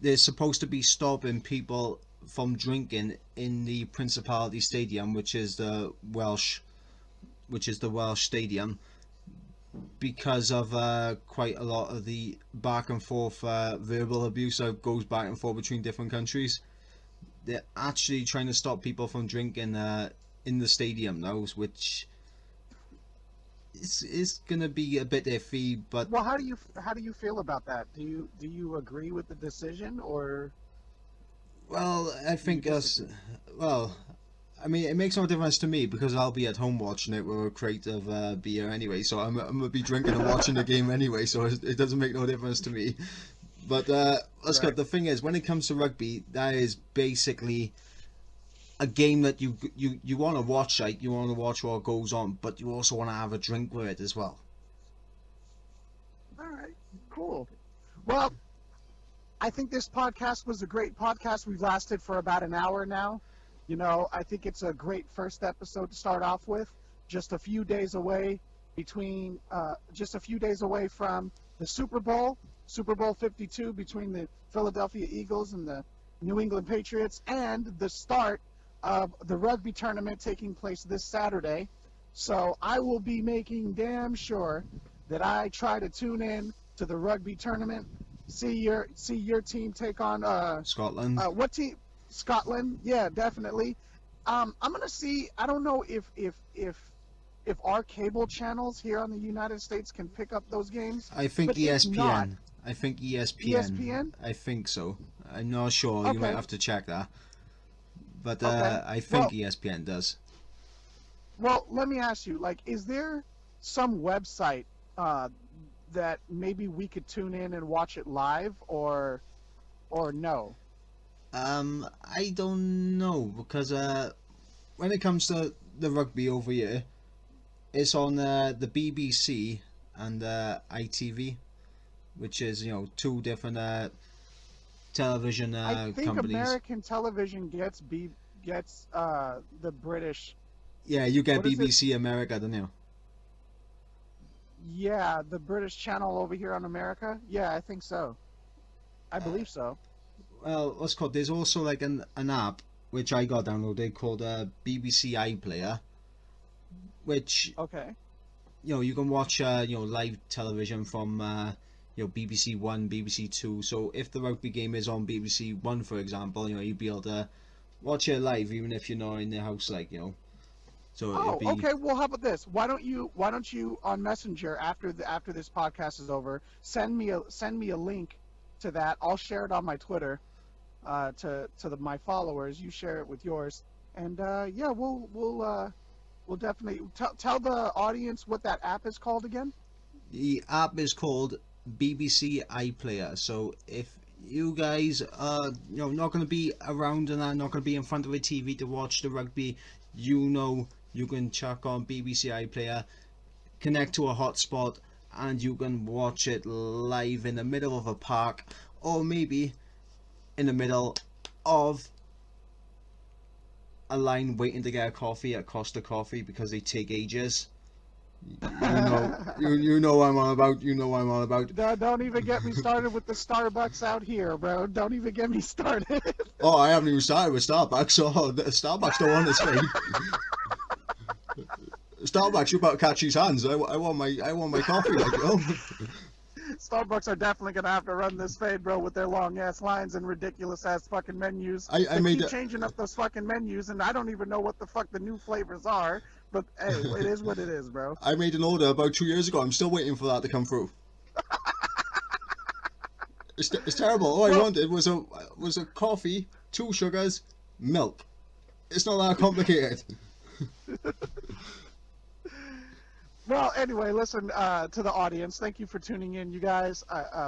they're supposed to be stopping people from drinking in the Principality Stadium, which is the Welsh stadium, because of quite a lot of the back and forth verbal abuse that goes back and forth between different countries. They're actually trying to stop people from drinking in the stadium now, which is gonna be a bit iffy, but Well, how do you feel about that? Do you agree with the decision, or well, I do you think us. disagree? Well, I mean, it makes no difference to me because I'll be at home watching it with a crate of beer anyway. So I'm gonna be drinking and watching the game anyway. So it doesn't make no difference to me. But let's go. Right. The thing is, when it comes to rugby, that is basically a game that you want to watch. Like you want to watch what goes on, but you also want to have a drink with it as well. All right. Cool. Well, I think this podcast was a great podcast. We've lasted for about an hour now. I think it's a great first episode to start off with. Just a few days away just a few days away from the Super Bowl, Super Bowl 52 between the Philadelphia Eagles and the New England Patriots, and the start of the rugby tournament taking place this Saturday. So I will be making damn sure that I try to tune in to the rugby tournament, see your team take on Scotland. what team? Scotland. Yeah, definitely. I'm gonna see. I don't know if our cable channels here on the United States can pick up those games, I think but if not, ESPN. I think ESPN. ESPN. I think so. I'm not sure. You might Okay. have to check that. But Okay. I think Well, ESPN does. let me ask you. Like, is there some website uh, that maybe we could tune in and watch it live, or no? I don't know because when it comes to the rugby over here, it's on the BBC and ITV, which is two different television I think companies. American television gets the British. Yeah, you get What is it? BBC America, don't you? Yeah, the British channel over here on America. Yeah, I think so. I believe so. Well, what's called? There's also like an app which I got downloaded called BBC iPlayer, which Okay. you can watch live television from BBC One, BBC Two. So if the rugby game is on BBC One, for example, you'd be able to watch it live even if you're not in the house, So it'd Oh, be. okay. Well, how about this? Why don't you on Messenger after this podcast is over, send me a link to that. I'll share it on my Twitter, to my followers. You share it with yours, and yeah, we'll definitely tell the audience what that app is called again. The app is called BBC iPlayer. So if you guys are not going to be around and are not going to be in front of a TV to watch the rugby, you can check on BBC iPlayer, connect to a hotspot, and you can watch it live in the middle of a park, or maybe in the middle of a line waiting to get a coffee at Costa Coffee because they take ages. You know what I'm on about. You know what I'm on about. Don't even get me started with the Starbucks out here, bro. Don't even get me started. Oh, I haven't even started with Starbucks. Oh, Starbucks don't want this thing. Starbucks, you about to catch his hands. I want my coffee, Starbucks are definitely gonna have to run this fade, bro, with their long ass lines and ridiculous ass fucking menus. I They made keep a, changing up those fucking menus, and I don't even know what the fuck the new flavors are. But hey, it is what it is, bro. I made an order about 2 years ago. I'm still waiting for that to come through. It's terrible. All I wanted was a coffee, 2 sugars, milk. It's not that complicated. Well, anyway, listen, to the audience, thank you for tuning in, you guys.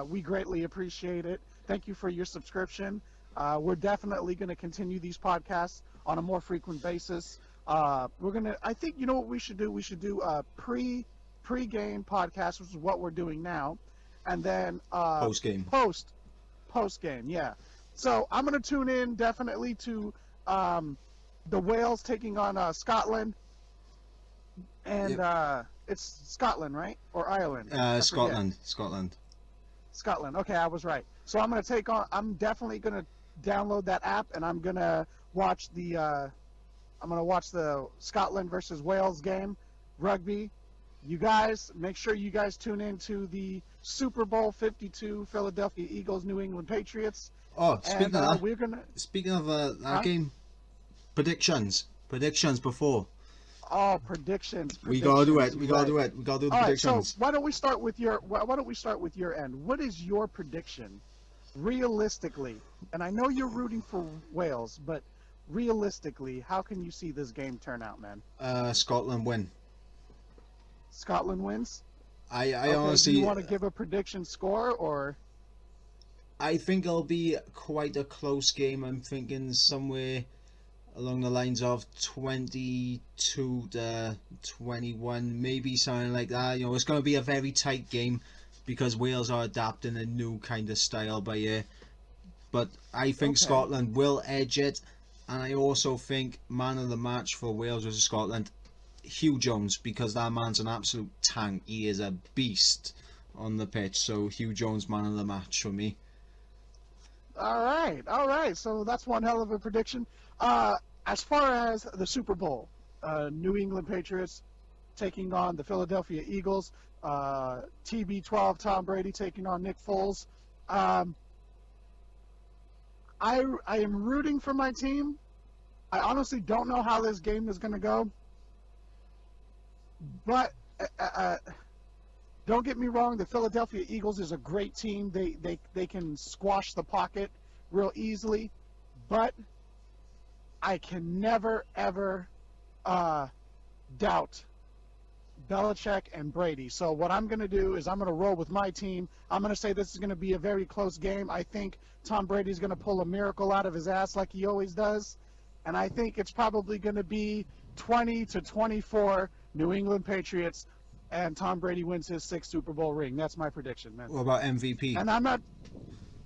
We greatly appreciate it. Thank you for your subscription. We're definitely going to continue these podcasts on a more frequent basis. I think, you know what we should do? We should do a pre-game podcast, which is what we're doing now. And then Post game. Post game, yeah. So I'm going to tune in definitely to the Wales taking on Scotland. And Yep. It's Scotland, right? Or Ireland? Scotland. Scotland. Okay, I was right. So I'm definitely gonna download that app, and I'm gonna watch the Scotland versus Wales game, rugby. You guys, make sure you guys tune in to the Super Bowl 52 Philadelphia Eagles New England Patriots. Oh, speaking of that, we're gonna that game, predictions before. Oh, predictions. We gotta do it. We gotta right. do it. We gotta do the All right, predictions. so why don't we start with your end? What is your prediction, realistically? And I know you're rooting for Wales, but realistically, how can you see this game turn out, man? Scotland win. Scotland wins. I Okay, honestly. do you want to give a prediction score, or? I think it'll be quite a close game. I'm thinking somewhere along the lines of 22 to 21, maybe something like that. It's going to be a very tight game because Wales are adapting a new kind of style by year. But I think Okay. Scotland will edge it, and I also think man of the match for Wales versus Scotland, Hugh Jones, because that man's an absolute tank. He is a beast on the pitch. So Hugh Jones, man of the match for me. All right. So that's one hell of a prediction. As far as the Super Bowl, New England Patriots taking on the Philadelphia Eagles, TB12 Tom Brady taking on Nick Foles. I am rooting for my team. I honestly don't know how this game is going to go, but don't get me wrong. The Philadelphia Eagles is a great team. They can squash the pocket real easily, but I can never, ever doubt Belichick and Brady. So what I'm going to do is I'm going to roll with my team. I'm going to say this is going to be a very close game. I think Tom Brady's going to pull a miracle out of his ass like he always does. And I think it's probably going to be 20-24 New England Patriots, and Tom Brady wins his 6th Super Bowl ring. That's my prediction, man. What about MVP?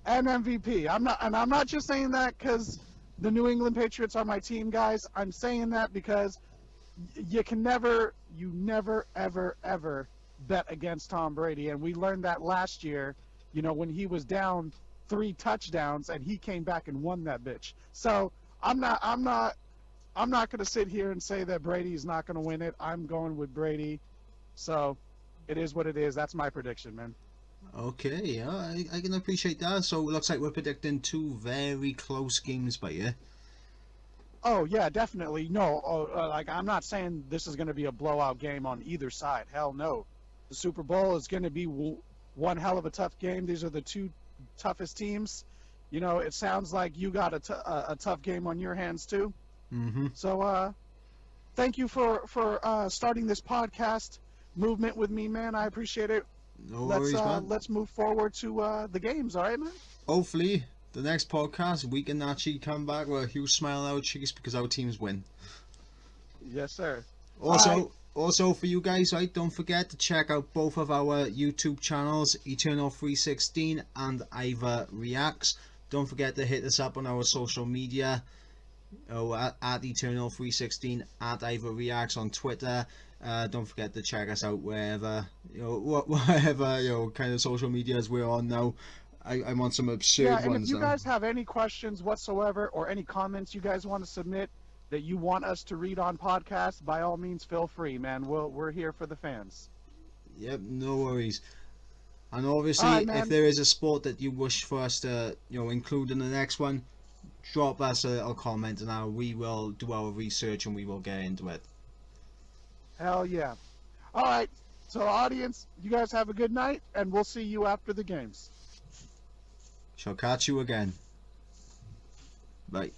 And MVP. I'm not just saying that because the New England Patriots are my team, guys. I'm saying that because you never, ever bet against Tom Brady, and we learned that last year. When he was down 3 touchdowns, and he came back and won that bitch. So I'm not going to sit here and say that Brady's not going to win it. I'm going with Brady So it is what it is. That's my prediction, man. Okay, yeah, I can appreciate that. So it looks like we're predicting two very close games by you. Oh yeah, definitely. No, like I'm not saying this is going to be a blowout game on either side. Hell no. The Super Bowl is going to be one hell of a tough game. These are the two toughest teams. You know, it sounds like you got a tough game on your hands too. Mm-hmm. So thank you for starting this podcast movement with me, man. I appreciate it. No worries, man. Let's move forward to the games. All right, man. Hopefully, the next podcast we can actually come back with a huge smile on our cheeks because our teams win. Yes, sir. Also for you guys, right? Don't forget to check out both of our YouTube channels, Eternal 316 and Iva Reacts. Don't forget to hit us up on our social media. At Eternal 316 at Iva Reacts on Twitter. Don't forget to check us out wherever whatever kind of social medias we're on now. I want some absurd yeah, and ones. if you though. guys have any questions whatsoever or any comments you guys want to submit that you want us to read on podcast, by all means feel free, man. We're here for the fans. Yep, no worries. And obviously, All right, if there is a sport that you wish for us to include in the next one, drop us a little comment and we will do our research and we will get into it. Hell yeah. All right, so audience, you guys have a good night, and we'll see you after the games. Shall catch you again. Bye.